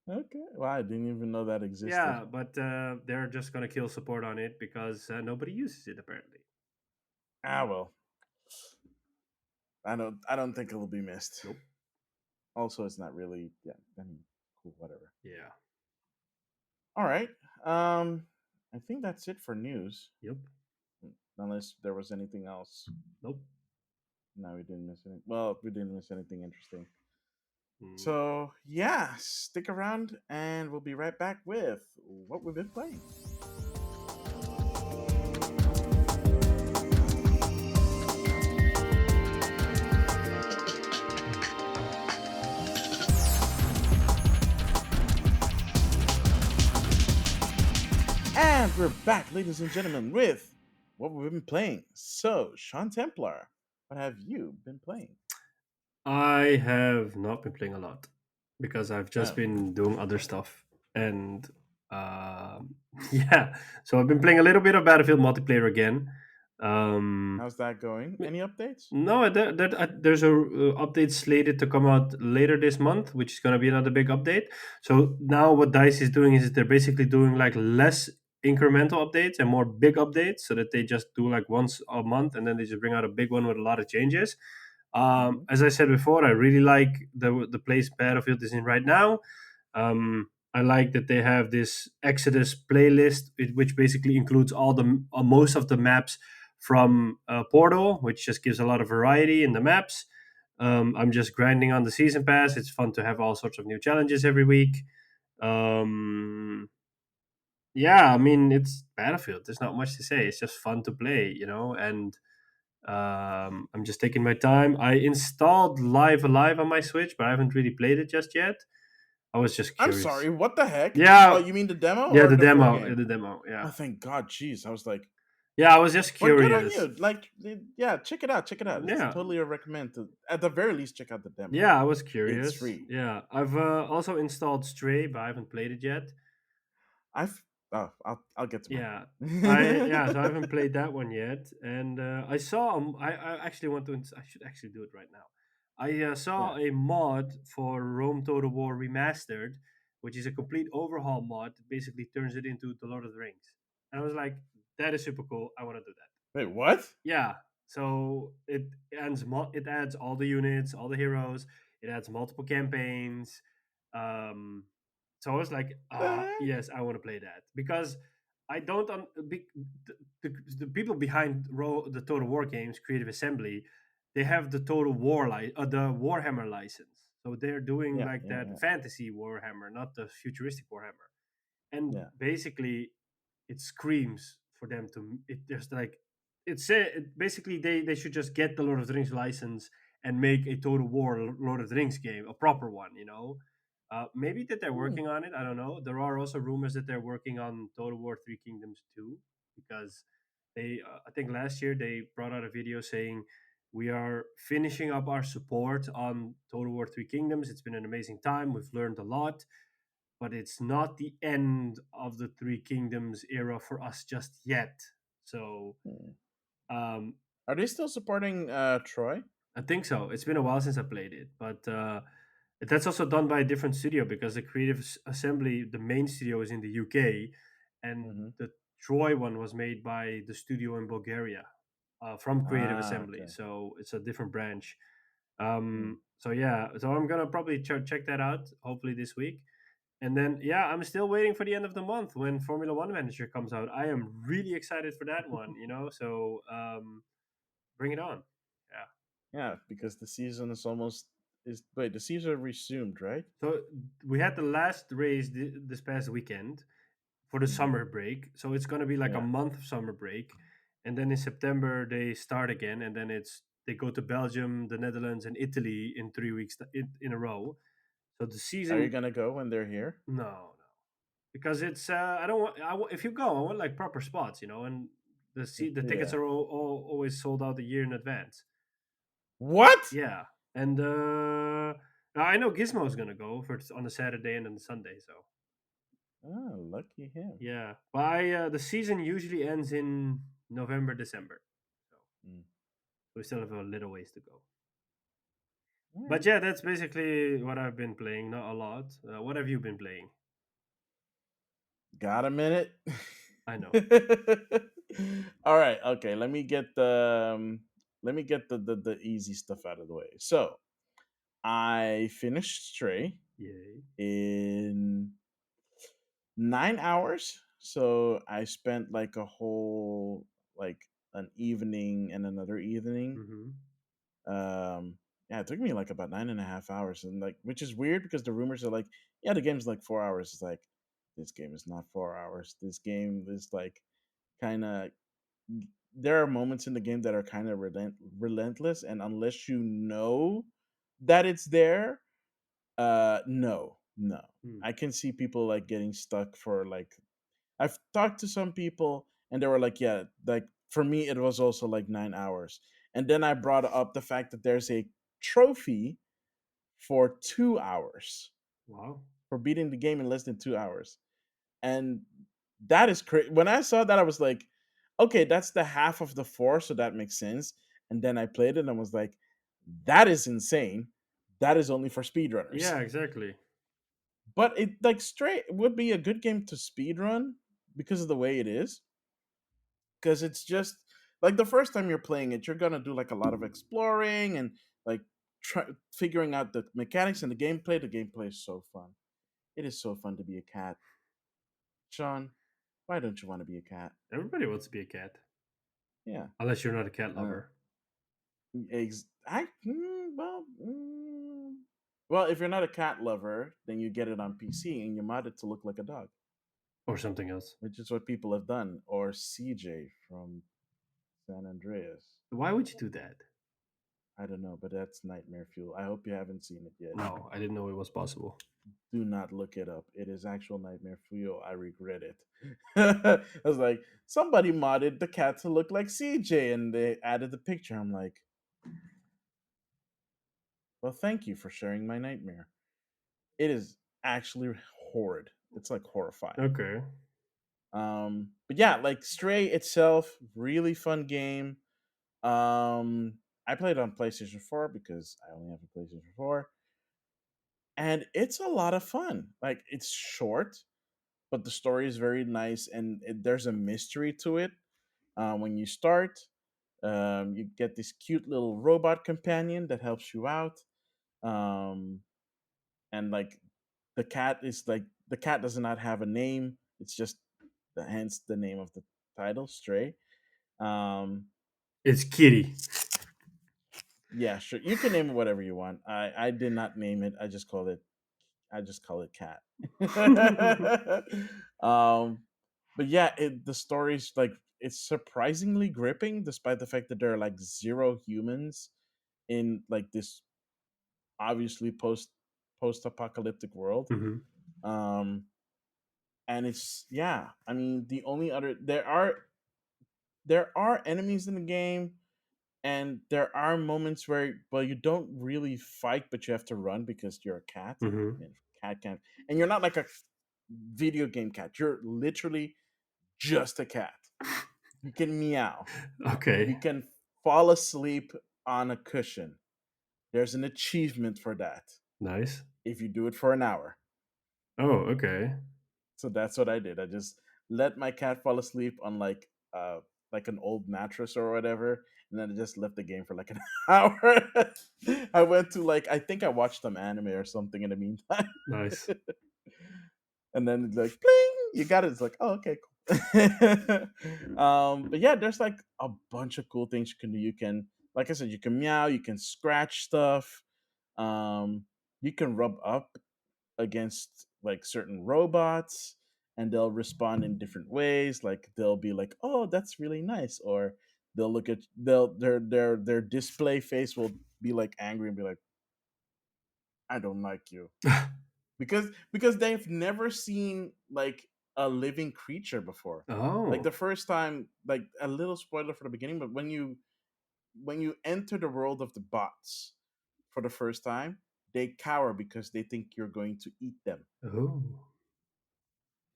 Speaker 1: Okay. Well, I didn't even know that existed.
Speaker 2: Yeah, but they're just gonna kill support on it because nobody uses it apparently.
Speaker 1: Ah, well. I don't think it'll be missed.
Speaker 2: Nope.
Speaker 1: Also, it's not really. Yeah. I mean, cool. Whatever.
Speaker 2: Yeah.
Speaker 1: All right. I think that's it for news.
Speaker 2: Yep.
Speaker 1: Unless there was anything else.
Speaker 2: Nope.
Speaker 1: No, we didn't miss anything. Well, we didn't miss anything interesting.
Speaker 2: Mm.
Speaker 1: So yeah, stick around, and we'll be right back with what we've been playing. And we're back, ladies and gentlemen, with what we've been playing. So, Sean Templar, what have you been playing?
Speaker 2: I have not been playing a lot because I've just
Speaker 1: Oh,
Speaker 2: been doing other stuff. And yeah, so I've been playing a little bit of Battlefield multiplayer again. Um,
Speaker 1: how's that going? Any updates?
Speaker 2: no, there's a update slated to come out later this month, which is going to be another big update. So now what Dice is doing is they're basically doing like less incremental updates and more big updates, so that they just do like once a month and then they just bring out a big one with a lot of changes.
Speaker 1: Hmm.
Speaker 2: As I said before, I really like the place Battlefield is in right now. I like that they have this Exodus playlist, which basically includes all the most of the maps from Portal, which just gives a lot of variety in the maps. I'm just grinding on the season pass. It's fun to have all sorts of new challenges every week. Um, yeah, I mean it's Battlefield. There's not much to say. It's just fun to play, and I'm just taking my time. I installed Live Alive on my Switch, but I haven't really played it just yet. I was just
Speaker 1: I'm
Speaker 2: curious.
Speaker 1: sorry, what the heck? Oh,
Speaker 2: Yeah,
Speaker 1: you mean the demo
Speaker 2: yeah,
Speaker 1: or
Speaker 2: the
Speaker 1: the full
Speaker 2: demo,
Speaker 1: game?
Speaker 2: the demo.
Speaker 1: Oh,
Speaker 2: Yeah,
Speaker 1: thank God, jeez. I was like,
Speaker 2: yeah, I was just
Speaker 1: well, good on
Speaker 2: curious.
Speaker 1: you. Like, yeah, check it out. Check it out. It's
Speaker 2: Yeah,
Speaker 1: totally a recommend to, at the very least, check out the demo.
Speaker 2: yeah, I was
Speaker 1: It's
Speaker 2: curious.
Speaker 1: free.
Speaker 2: Yeah, I've also installed Stray, but I haven't played it yet.
Speaker 1: I've, I'll get to my
Speaker 2: Yeah, so I
Speaker 1: point.
Speaker 2: haven't played that one yet, and I saw I actually want to. I should actually do it right now. I
Speaker 1: Yeah.
Speaker 2: saw a mod for Rome Total War Remastered, which is a complete overhaul mod. That basically turns it into the Lord of the Rings, and I was like, that is super cool. I want to do that.
Speaker 1: Wait, what?
Speaker 2: Yeah, so it adds all the units, all the heroes. It adds multiple campaigns. Um, so I was like,
Speaker 1: The heck?
Speaker 2: yes, I want to play that because I don't. The people behind the Total War games, Creative Assembly, they have the Total War the Warhammer license. So they're doing
Speaker 1: Yeah,
Speaker 2: like
Speaker 1: yeah,
Speaker 2: that
Speaker 1: yeah,
Speaker 2: fantasy Warhammer, not the futuristic Warhammer. And
Speaker 1: yeah.
Speaker 2: basically, it screams for them to. It just like basically they should just get the Lord of the Rings license and make a Total War Lord of the Rings game, a proper one. Maybe that they're
Speaker 1: Hmm.
Speaker 2: working on it. I don't know. There are also rumors that they're working on Total War Three Kingdoms too, because I think last year they brought out a video saying we are finishing up our support on Total War Three Kingdoms. It's been an amazing time. We've learned a lot, but it's not the end of the Three Kingdoms era for us just yet. So
Speaker 1: Hmm.
Speaker 2: um,
Speaker 1: Are they still supporting Troy?
Speaker 2: I think so. It's been a while since I played it, but that's also done by a different studio because the Creative Assembly, the main studio, is in the UK, and
Speaker 1: Mm-hmm.
Speaker 2: the Troy one was made by the studio in Bulgaria from Creative
Speaker 1: Ah,
Speaker 2: Assembly.
Speaker 1: okay.
Speaker 2: So it's a different branch.
Speaker 1: Hmm.
Speaker 2: So yeah, so I'm gonna probably check that out hopefully this week. And then, yeah, I'm still waiting for the end of the month when Formula One Manager comes out. I am really excited for that one, So bring it on. Yeah.
Speaker 1: Yeah, because the season is almost is wait, the season resumed, right?
Speaker 2: So we had the last race this past weekend for the
Speaker 1: Hmm.
Speaker 2: summer break. So it's going to be like a
Speaker 1: Yeah.
Speaker 2: month of summer break. And then in September, they start again. And then they go to Belgium, the Netherlands, and Italy in 3 weeks in a row. So the
Speaker 1: Are you
Speaker 2: season,
Speaker 1: gonna go when they're here?
Speaker 2: no, because it's I don't want if you go I want like proper spots, and the tickets
Speaker 1: Yeah.
Speaker 2: are always sold out a year in advance.
Speaker 1: What?
Speaker 2: Yeah, and now I know Gizmo's gonna go for on a Saturday and then Sunday. So
Speaker 1: Ah, lucky him.
Speaker 2: yeah, but the season usually ends in November, December. So
Speaker 1: Mm.
Speaker 2: we still have a little ways to go.
Speaker 1: All
Speaker 2: But
Speaker 1: right.
Speaker 2: yeah, that's basically what I've been playing. Not a lot. What have you been playing?
Speaker 1: Got a minute?
Speaker 2: I know.
Speaker 1: All right. Okay. Let me get the easy stuff out of the way. So I finished Stray
Speaker 2: Yay.
Speaker 1: in 9 hours. So I spent like a whole like an evening and another evening.
Speaker 2: Mm-hmm.
Speaker 1: Yeah, it took me like about 9.5 hours, and like which is weird because the rumors are like, yeah, the game's like 4 hours. It's like this game is not 4 hours. This game is like kind of there are moments in the game that are kind of relentless, and unless you know that it's there, no.
Speaker 2: Mm.
Speaker 1: I can see people like getting stuck for like I've talked to some people and they were like, yeah, like for me it was also like 9 hours. And then I brought up the fact that there's a trophy for 2 hours
Speaker 2: Wow.
Speaker 1: for beating the game in less than 2 hours. And that is crazy. When I saw that, I was like, okay, that's the half of the four, so that makes sense. And then I played it and I was like, that is insane. That is only for speedrunners.
Speaker 2: Yeah, exactly.
Speaker 1: But it like straight would be a good game to speedrun because of the way it is. Because it's just like the first time you're playing it, you're gonna do like a lot of exploring and like figuring out the mechanics and the gameplay. The gameplay is so fun. It is so fun to be a cat. Sean, why don't you want to be a cat?
Speaker 2: Everybody wants to be a cat,
Speaker 1: Yeah.
Speaker 2: unless you're not a cat
Speaker 1: Uh,
Speaker 2: lover
Speaker 1: well, if you're not a cat lover, then you get it on PC and you mod it to look like a dog,
Speaker 2: or something else.
Speaker 1: which is what people have done. Or CJ from San Andreas.
Speaker 2: Why would you do that?
Speaker 1: I don't know, but that's nightmare fuel. I hope you haven't seen it yet.
Speaker 2: No, I didn't know it was possible.
Speaker 1: Do not look it up. It is actual nightmare fuel. I regret it. I was like, somebody modded the cat to look like CJ and they added the picture. I'm like, well, thank you for sharing my nightmare. It is actually horrid. It's like horrifying.
Speaker 2: Okay.
Speaker 1: But yeah, like Stray itself, really fun game. I played on PlayStation 4 because I only have a PlayStation 4. And it's a lot of fun. Like it's short, but the story is very nice and there's a mystery to it. When you start, you get this cute little robot companion that helps you out. Um, and like the cat does not have a name. It's just hence the name of the title, Stray. Um,
Speaker 2: It's Kitty.
Speaker 1: yeah, sure. You can name it whatever you want. I did not name it. I just call it cat. um, but yeah, the story's like it's surprisingly gripping, despite the fact that there are like zero humans in like this obviously post-apocalyptic world.
Speaker 2: Hmm.
Speaker 1: Um, and it's yeah. I mean, the only other there are enemies in the game, and there are moments where well you don't really fight, but you have to run because you're a cat,
Speaker 2: Hmm.
Speaker 1: and cat can't, and you're not like a video game cat. You're literally just a cat. You can meow. You
Speaker 2: Okay.
Speaker 1: can fall asleep on a cushion. There's an achievement for that
Speaker 2: Nice.
Speaker 1: if you do it for an hour.
Speaker 2: Oh, okay.
Speaker 1: So that's what I did. I just let my cat fall asleep on like an old mattress or whatever, and then I just left the game for like an hour. I went to like I think I watched some anime or something in the meantime,
Speaker 2: Nice.
Speaker 1: and then it's like bling, you got it. It's like oh okay cool. But yeah, there's like a bunch of cool things you can do. You can like I said, you can meow, you can scratch stuff, um, you can rub up against like certain robots and they'll respond in different ways like they'll be like oh that's really nice or they'll look at they'll their display face will be like angry and be like I don't like you because they've never seen like a living creature before. Like
Speaker 2: Oh.
Speaker 1: the first time, like a little spoiler for the beginning, but when you enter the world of the bots for the first time, they cower because they think you're going to eat them.
Speaker 2: Oh.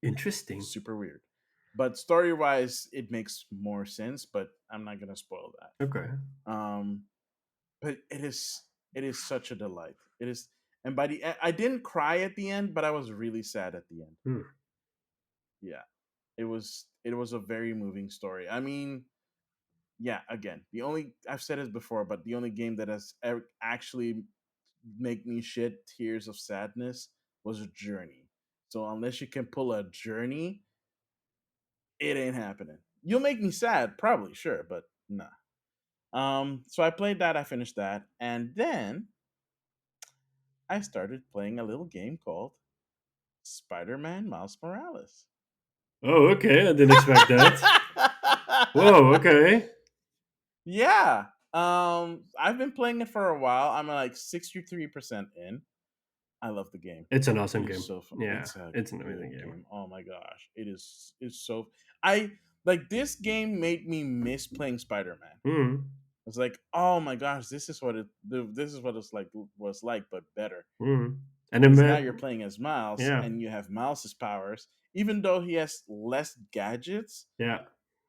Speaker 2: Interesting.
Speaker 1: Super weird. but story wise, it makes more sense. But I'm not gonna spoil that.
Speaker 2: Okay.
Speaker 1: Um, but it is such a delight. It is, and by the end, I didn't cry at the end, but I was really sad at the end.
Speaker 2: Hmm.
Speaker 1: Yeah, it was a very moving story. I mean, yeah, again, the only I've said it before, but the only game that has actually make me shed tears of sadness was a Journey. So unless you can pull a Journey, it ain't happening. You'll make me sad, probably, sure, but nah. So I played that, I finished that, and then I started playing a little game called Spider-Man Miles Morales.
Speaker 2: Oh, okay. I didn't expect that. Whoa. Okay.
Speaker 1: Yeah. I've been playing it for a while. I'm like 63% in. I love the game.
Speaker 2: It's an
Speaker 1: It
Speaker 2: awesome
Speaker 1: is
Speaker 2: game.
Speaker 1: so fun.
Speaker 2: Yeah,
Speaker 1: It's a
Speaker 2: it's an amazing
Speaker 1: good
Speaker 2: game.
Speaker 1: game. Oh my gosh. It's so I like this game made me miss playing Spider-Man.
Speaker 2: Hmm.
Speaker 1: It's like, "Oh my gosh, this is what it's like was like but better."
Speaker 2: Hmm. And then,
Speaker 1: Cuz now you're playing as Miles
Speaker 2: yeah,
Speaker 1: and you have Miles's powers. Even though he has less gadgets,
Speaker 2: yeah,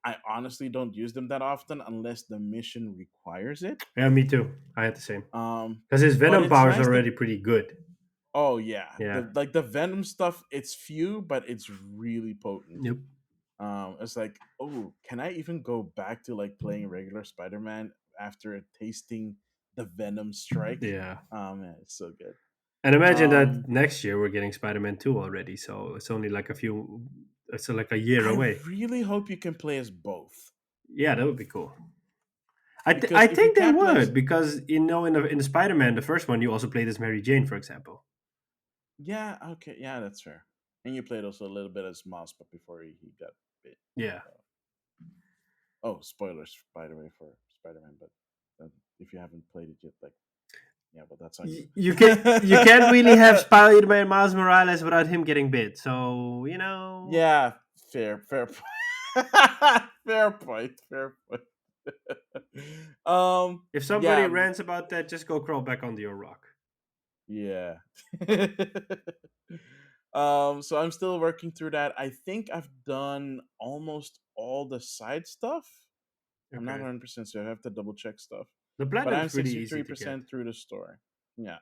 Speaker 1: I honestly don't use them that often unless the mission requires it.
Speaker 2: yeah. Me too. I had the same because his
Speaker 1: But
Speaker 2: Venom
Speaker 1: it's
Speaker 2: powers are
Speaker 1: nice to
Speaker 2: already pretty good.
Speaker 1: oh yeah,
Speaker 2: Yeah.
Speaker 1: the Venom stuff. It's few, but it's really potent.
Speaker 2: Yep.
Speaker 1: It's like, oh, can I even go back to like playing regular Spider-Man after tasting the Venom strike?
Speaker 2: Yeah.
Speaker 1: Oh man, it's so good.
Speaker 2: And imagine that
Speaker 1: Um,
Speaker 2: next year we're getting Spider-Man 2 already, so it's only like a few, it's like a year
Speaker 1: I
Speaker 2: away.
Speaker 1: really hope you can play as both
Speaker 2: Yeah, that would be cool.
Speaker 1: because
Speaker 2: I
Speaker 1: if you
Speaker 2: think they
Speaker 1: can't play as
Speaker 2: would because in the Spider-Man, the first one, you also played as Mary Jane, for example.
Speaker 1: yeah, okay, yeah, that's fair. And you played also a little bit as Mouse, but before he got bit.
Speaker 2: Yeah.
Speaker 1: Oh, spoilers, by the way, for Spider-Man. But if you haven't played it yet, like, yeah, well, that's on you.
Speaker 2: You can't really have Spider-Man Miles Morales without him getting bit. So
Speaker 1: Yeah, fair fair point, fair point.
Speaker 2: if somebody
Speaker 1: Yeah,
Speaker 2: rants about that, just go crawl back under your rock.
Speaker 1: yeah. So I'm still working through that. I think I've done almost all the side stuff. I'm not
Speaker 2: Okay.
Speaker 1: 100% sure. I have to double check stuff.
Speaker 2: The
Speaker 1: But I'm
Speaker 2: platinum's pretty easy to get.
Speaker 1: 63% through the story. Yeah.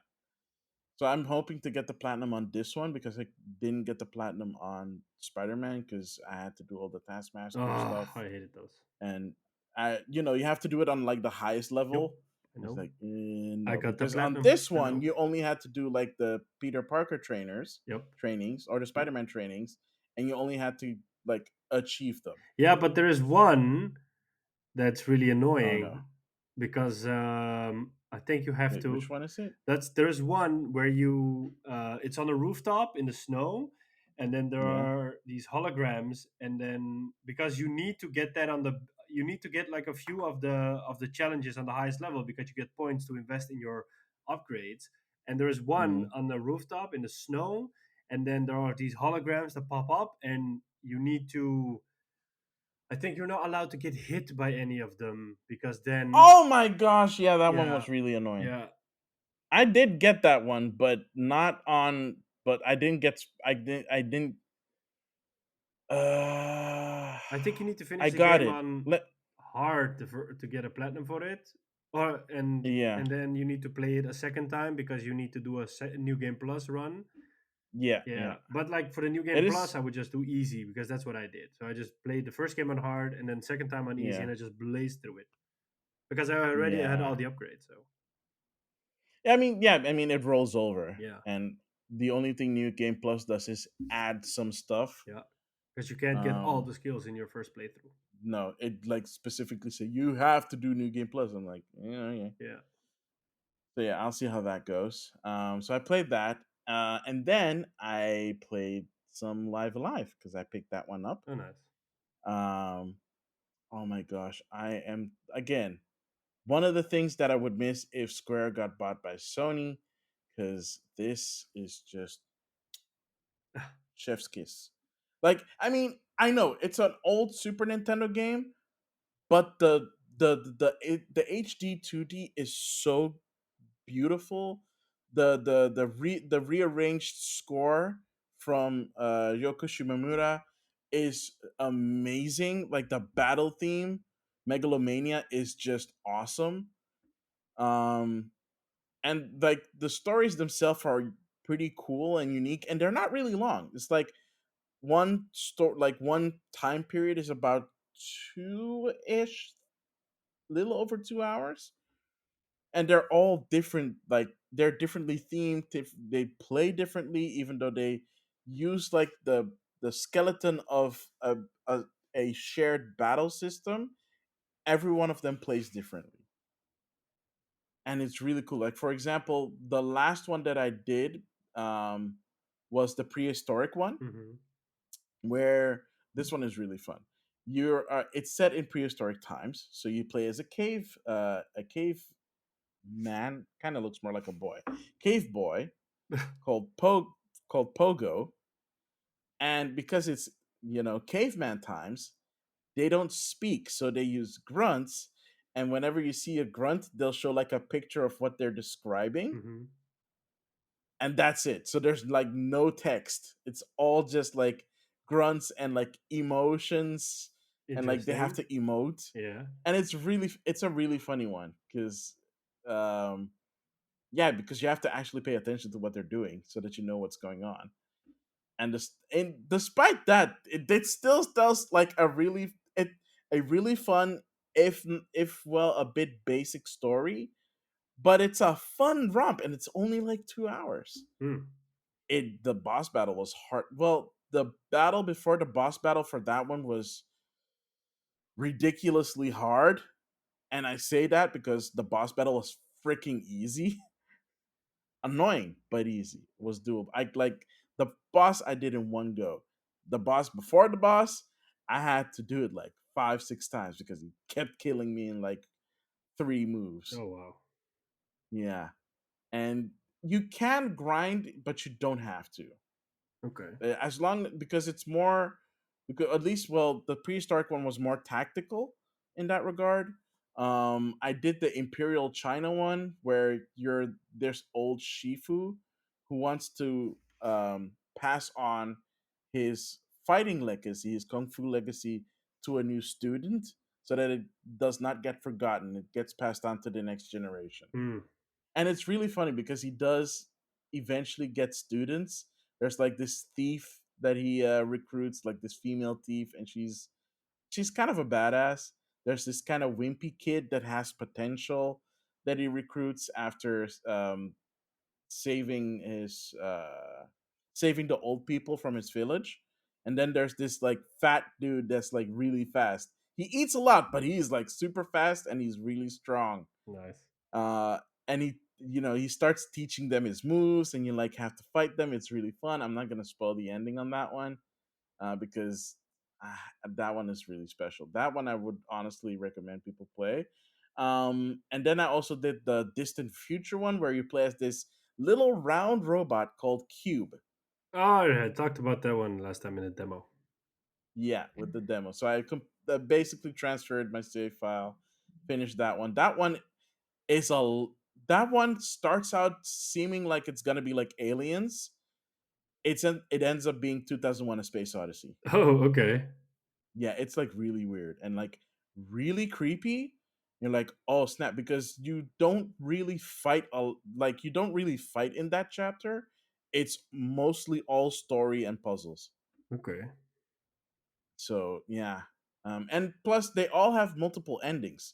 Speaker 1: So I'm hoping to get the platinum on this one because I didn't get the platinum on Spider-Man because I had to do all the Taskmaster
Speaker 2: Oh,
Speaker 1: stuff,
Speaker 2: I hated those.
Speaker 1: and you have to do it on like the highest
Speaker 2: Yep,
Speaker 1: level.
Speaker 2: I
Speaker 1: It's
Speaker 2: know.
Speaker 1: like
Speaker 2: I
Speaker 1: no,
Speaker 2: got the
Speaker 1: because on
Speaker 2: platinum.
Speaker 1: this
Speaker 2: I
Speaker 1: one
Speaker 2: know.
Speaker 1: you only had to do like the Peter Parker
Speaker 2: Yep.
Speaker 1: trainings or the
Speaker 2: Yep.
Speaker 1: Spider-Man trainings, and you only had to like achieve them.
Speaker 2: Yeah, but there is one that's really
Speaker 1: Oh no,
Speaker 2: annoying because I think you have
Speaker 1: wait, which
Speaker 2: to.
Speaker 1: one is it?
Speaker 2: There's one where you it's on a rooftop in the snow, and then there
Speaker 1: Yeah.
Speaker 2: are these holograms, and then because you need to get that on the you need to get like a few of the challenges on the highest level because you get points to invest in your upgrades. And there is one
Speaker 1: Mm.
Speaker 2: on the rooftop in the snow, and then there are these holograms that pop up, and you need to. I think you're not allowed to get hit by any of them because then,
Speaker 1: Oh my gosh, yeah, that one
Speaker 2: yeah,
Speaker 1: was really annoying.
Speaker 2: yeah.
Speaker 1: I did get that one, but not on. But I didn't get. I didn't. I didn't. Uh,
Speaker 2: I think you need to finish
Speaker 1: I
Speaker 2: the
Speaker 1: got
Speaker 2: game
Speaker 1: it.
Speaker 2: on
Speaker 1: Let.
Speaker 2: hard to get a platinum for it, or
Speaker 1: Yeah.
Speaker 2: and then you need to play it a second time because you need to do a new game plus run.
Speaker 1: Yeah. Yeah.
Speaker 2: Yeah, but like for the new game
Speaker 1: It
Speaker 2: plus,
Speaker 1: is.
Speaker 2: I would just do easy because that's what I did. So I just played the first game on hard and then second time on easy,
Speaker 1: Yeah.
Speaker 2: and I just blazed through it because I already had all
Speaker 1: Yeah.
Speaker 2: the upgrades. So
Speaker 1: I mean, yeah. I mean, it rolls over,
Speaker 2: yeah,
Speaker 1: and the only thing New Game Plus does is add some stuff.
Speaker 2: yeah, because you can't get all
Speaker 1: Um,
Speaker 2: the skills in your first playthrough.
Speaker 1: no, it like specifically say you have to do New Game Plus. I'm like, yeah, yeah.
Speaker 2: Yeah,
Speaker 1: So yeah, I'll see how that goes. So I played that, and then I played some Live Alive because I picked that one up.
Speaker 2: oh nice.
Speaker 1: Um, oh my gosh, I am again one of the things that I would miss if Square got bought by Sony, because this is just chef's kiss. Like, I mean, I know it's an old Super Nintendo game, but the HD 2D is so beautiful. The rearranged score from Yoko Shimomura is amazing. Like the battle theme, Megalomania, is just awesome. Um, and like the stories themselves are pretty cool and unique, and they're not really long. It's like one time period is about two ish, little over 2 hours, and they're all different. Like they're differently themed. They play differently, even though they use like the skeleton of a shared battle system. Every one of them plays differently, and it's really cool. Like for example, the last one that I did um, was the prehistoric one,
Speaker 2: Hmm.
Speaker 1: where this one is really fun. You're It's set in prehistoric times, so you play as a cave man, kind of looks more like a boy, cave boy called Pogo, and because it's caveman times, they don't speak, so they use grunts, and whenever you see a grunt, they'll show like a picture of what they're describing,
Speaker 2: Hmm.
Speaker 1: and that's it. So there's like no text. It's all just like grunts and like emotions, and like they have
Speaker 2: Interesting.
Speaker 1: to emote,
Speaker 2: Yeah.
Speaker 1: and it's a really funny one because um yeah, because you have to actually pay attention to what they're doing so that you know what's going on. And despite that, it still tells like a really fun, if well, a bit basic story, but it's a fun romp, and it's only like 2 hours.
Speaker 2: Hmm.
Speaker 1: The boss battle was hard. Well, the battle before the boss battle for that one was ridiculously hard, and I say that because the boss battle was freaking easy. Annoying but easy, was doable. I like the boss I did in one go. The boss before the boss, I had to do it like 5 6 times because he kept killing me in like 3 moves.
Speaker 2: Oh wow.
Speaker 1: Yeah, and you can grind, but you don't have to.
Speaker 2: Okay.
Speaker 1: As long because it's more, because at least, well, the prehistoric one was more tactical in that regard. I did the Imperial China one where you're there's old Shifu who wants to pass on his fighting legacy, his kung fu legacy, to a new student so that it does not get forgotten. It gets passed on to the next generation,
Speaker 2: Hmm.
Speaker 1: and it's really funny because he does eventually get students. There's like this thief that he recruits, like this female thief, and she's kind of a badass. There's this kind of wimpy kid that has potential that he recruits after saving his saving the old people from his village. And then there's this like fat dude that's like really fast. He eats a lot, but he's like super fast and he's really strong.
Speaker 2: Nice.
Speaker 1: uh and he starts teaching them his moves, and you like have to fight them. It's really fun. I'm not gonna spoil the ending on that one, because that one is really special. That one I would honestly recommend people play. And then I also did the Distant Future one, where you play as this little round robot called Cube.
Speaker 2: Oh, yeah, I talked about that one last time in a demo.
Speaker 1: Yeah, with the demo. So basically transferred my save file, finished that one. Is a that one starts out seeming like it's gonna be like Aliens. It ends up being 2001: A Space Odyssey.
Speaker 2: Oh, okay.
Speaker 1: Yeah, it's like really weird and like really creepy. You're like, oh snap, because you don't really fight in that chapter. It's mostly all story and puzzles.
Speaker 2: Okay.
Speaker 1: So yeah, and plus they all have multiple endings.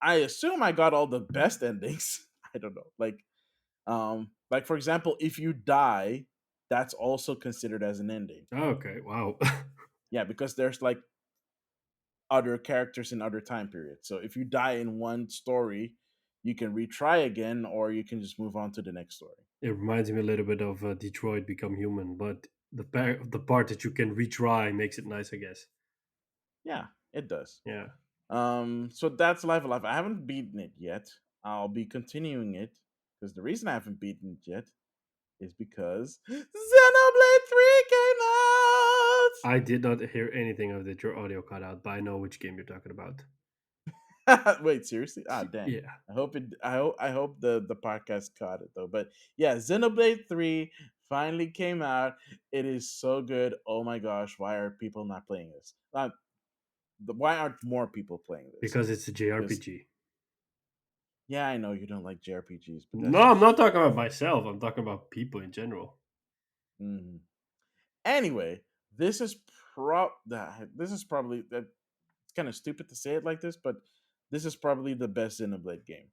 Speaker 1: I assume I got all the best endings. I don't know, like for example, if you die, that's also considered as an ending.
Speaker 2: Oh, okay. Wow.
Speaker 1: Yeah, because there's like other characters in other time periods. So if you die in one story, you can retry again, or you can just move on to the next story.
Speaker 2: It reminds me a little bit of Detroit Become Human, but the part that you can retry makes it nice, I guess.
Speaker 1: Yeah, it does.
Speaker 2: Yeah.
Speaker 1: So that's Life Alive. I haven't beaten it yet. I'll be continuing it because the reason I haven't beaten it yet is because Xenoblade 3 came
Speaker 2: I did not hear anything of that. Your audio cut out, but I know which game you're talking about.
Speaker 1: out. Wait, seriously? Ah, dang.
Speaker 2: Yeah.
Speaker 1: I hope the podcast caught it though. But yeah, Xenoblade 3 finally came out. It is so good. Oh my gosh, why are people not playing this? Why aren't more people playing this?
Speaker 2: because it's a
Speaker 1: Because
Speaker 2: JRPG.
Speaker 1: yeah, I know you don't like JRPGs, but that's
Speaker 2: No, I'm
Speaker 1: just
Speaker 2: not talking about myself. I'm talking about people in general.
Speaker 1: mhm. Anyway. This is this is probably that. It's kind of stupid to say it like this, but this is probably the best Xenoblade game,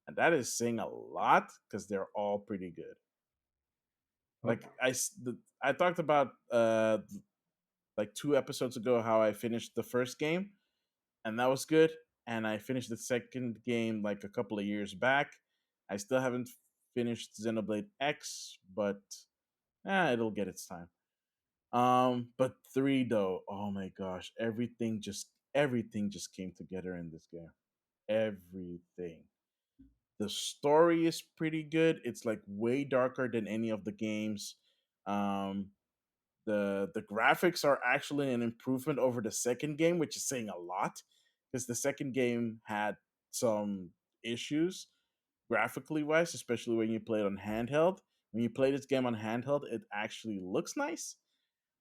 Speaker 1: and that is saying a lot because they're all pretty good.
Speaker 2: Oh,
Speaker 1: Like I talked about like 2 episodes ago how I finished the first game, and that was good. And I finished the second game like a couple of years back. I still haven't finished Xenoblade X, but it'll get its time. But three though, oh my gosh, everything just came together in this game. Everything. The story is pretty good. It's like way darker than any of the games. Um, the graphics are actually an improvement over the second game, which is saying a lot because the second game had some issues graphically wise, especially when you play it on handheld. When you play this game on handheld, it actually looks nice.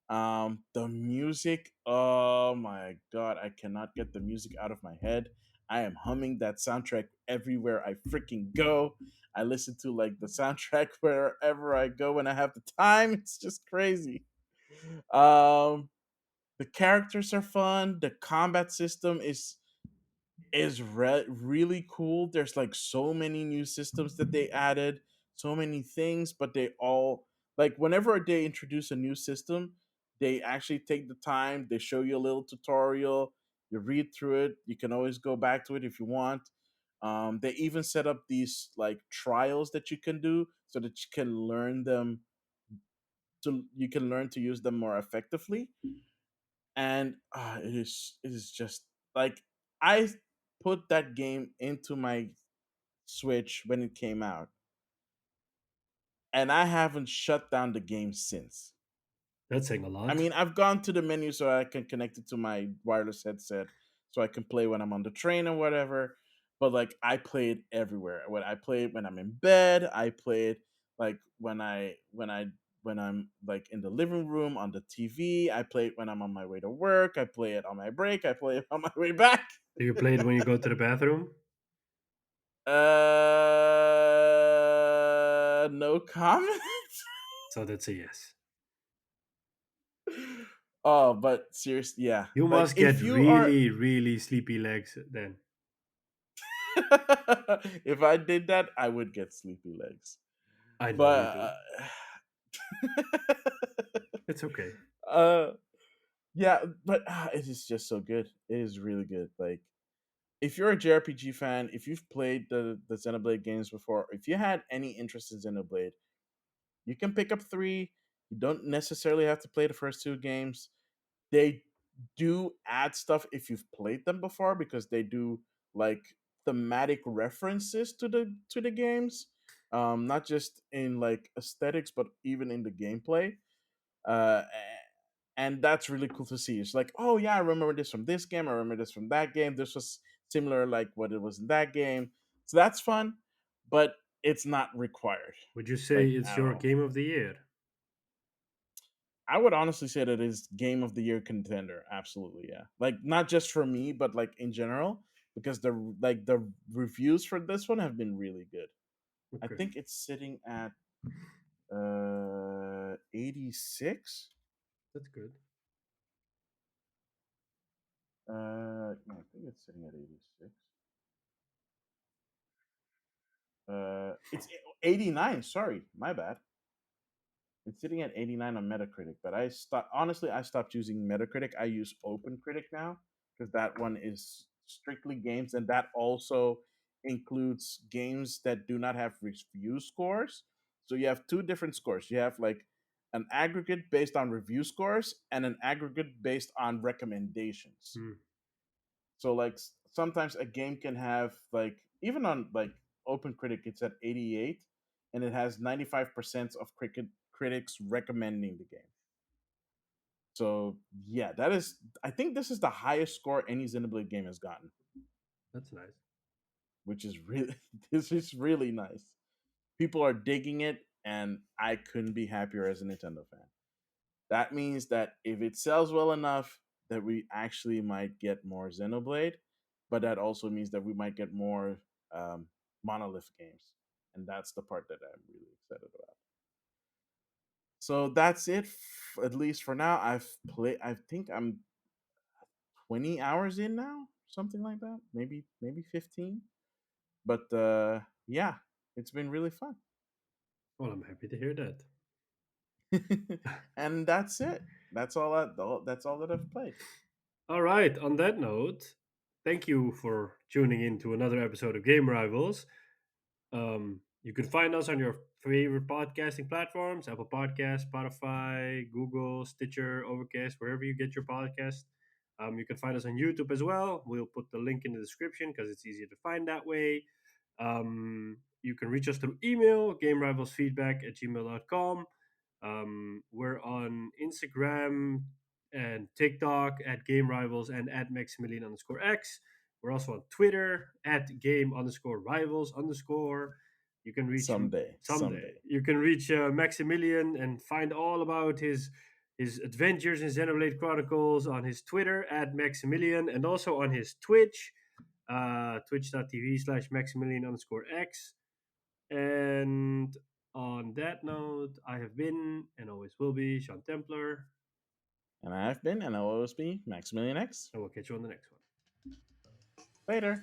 Speaker 1: The music, oh my god, I cannot get the music out of my head. I am humming that soundtrack everywhere I freaking go. I listen to like the soundtrack wherever I go when I have the time. It's just crazy. Um, the characters are fun. The combat system is really cool. There's like so many new systems that they added, so many things, but they all like whenever they introduce a new system, they actually take the time. They show you a little tutorial. You read through it. You can always go back to it if you want. They even set up these like trials that you can do so that you can learn them you can learn to use them more effectively. And it is just like I put that game into my Switch when it came out, and I haven't shut down the game since.
Speaker 2: that's saying a
Speaker 1: I
Speaker 2: lot.
Speaker 1: mean, I've gone to the menu so I can connect it to my wireless headset so I can play when I'm on the train or whatever. But like I play it everywhere. When I play it when I'm in bed, I play it like when I'm like in the living room on the TV. I play it when I'm on my way to work. I play it on my break. I play it on my way back.
Speaker 2: Do you play it when you go to the bathroom?
Speaker 1: No comment.
Speaker 2: So that's a yes.
Speaker 1: Oh, but seriously, yeah.
Speaker 2: You
Speaker 1: Like
Speaker 2: must get
Speaker 1: if you are
Speaker 2: really, really sleepy legs then.
Speaker 1: if I did that, I would get sleepy legs.
Speaker 2: I know you
Speaker 1: But
Speaker 2: do. It's okay.
Speaker 1: uh yeah, but it is just so good. It is really good. Like if you're a JRPG fan, if you've played the Xenoblade games before, if you had any interest in Xenoblade, you can pick up 3. You don't necessarily have to play the first 2 games. They do add stuff if you've played them before because they do like thematic references to the games, not just in like aesthetics but even in the gameplay. And that's really cool to see. It's like, oh yeah, I remember this from this game, I remember this from that game, this was similar like what it was in that game. So that's fun, but it's not required
Speaker 2: Would you say
Speaker 1: like
Speaker 2: it's
Speaker 1: at
Speaker 2: your
Speaker 1: all.
Speaker 2: game of the year?
Speaker 1: I would honestly say that is game of the year contender. Absolutely, yeah. Like not just for me, but like in general, because the reviews for this one have been really good. I
Speaker 2: Okay,
Speaker 1: think it's sitting at 86.
Speaker 2: that's good.
Speaker 1: No, I think it's sitting at 86. It's 89. Sorry, my bad. It's sitting at 89 on Metacritic, but I stopped using Metacritic. I use OpenCritic now because that one is strictly games and that also includes games that do not have review scores. So you have two different scores. You have like an aggregate based on review scores and an aggregate based on recommendations.
Speaker 2: Hmm,
Speaker 1: So like sometimes a game can have like even on like OpenCritic it's at 88 and it has 95% of critics recommending the game. So yeah, that is I think this is the highest score any Xenoblade game has gotten,
Speaker 2: that's nice.
Speaker 1: which is really this is really nice. People are digging it and I couldn't be happier as a Nintendo fan. That means that if it sells well enough, that we actually might get more Xenoblade, but that also means that we might get more um, Monolith games, and that's the part that I'm really excited about. So that's it, at least for now. I've played. I think I'm 20 hours in now, something like that. Maybe 15. But yeah, it's been really fun.
Speaker 2: Well, I'm happy to hear that.
Speaker 1: And that's it. That's all that I've played.
Speaker 2: All right. On that note, thank you for tuning in to another episode of Game Rivals. You can find us on your favorite podcasting platforms: Apple Podcasts, Spotify, Google, Stitcher, Overcast, wherever you get your podcast. You can find us on YouTube as well. We'll put the link in the description because it's easier to find that way. You can reach us through email, gamerivalsfeedback@gmail.com. We're on Instagram and TikTok at Game Rivals and at Maximilian underscore X. We're also on Twitter at game underscore rivals underscore. You can reach
Speaker 1: Someday.
Speaker 2: You can reach Maximilian and find all about his adventures in Xenoblade Chronicles on his Twitter at Maximilian and also on his Twitch, twitch.tv/ Maximilian underscore X. And on that note, I have been and always will be Sean Templar,
Speaker 1: And I have been, and I'll always be Maximilian X.
Speaker 2: and we'll catch you on the next one.
Speaker 1: Later.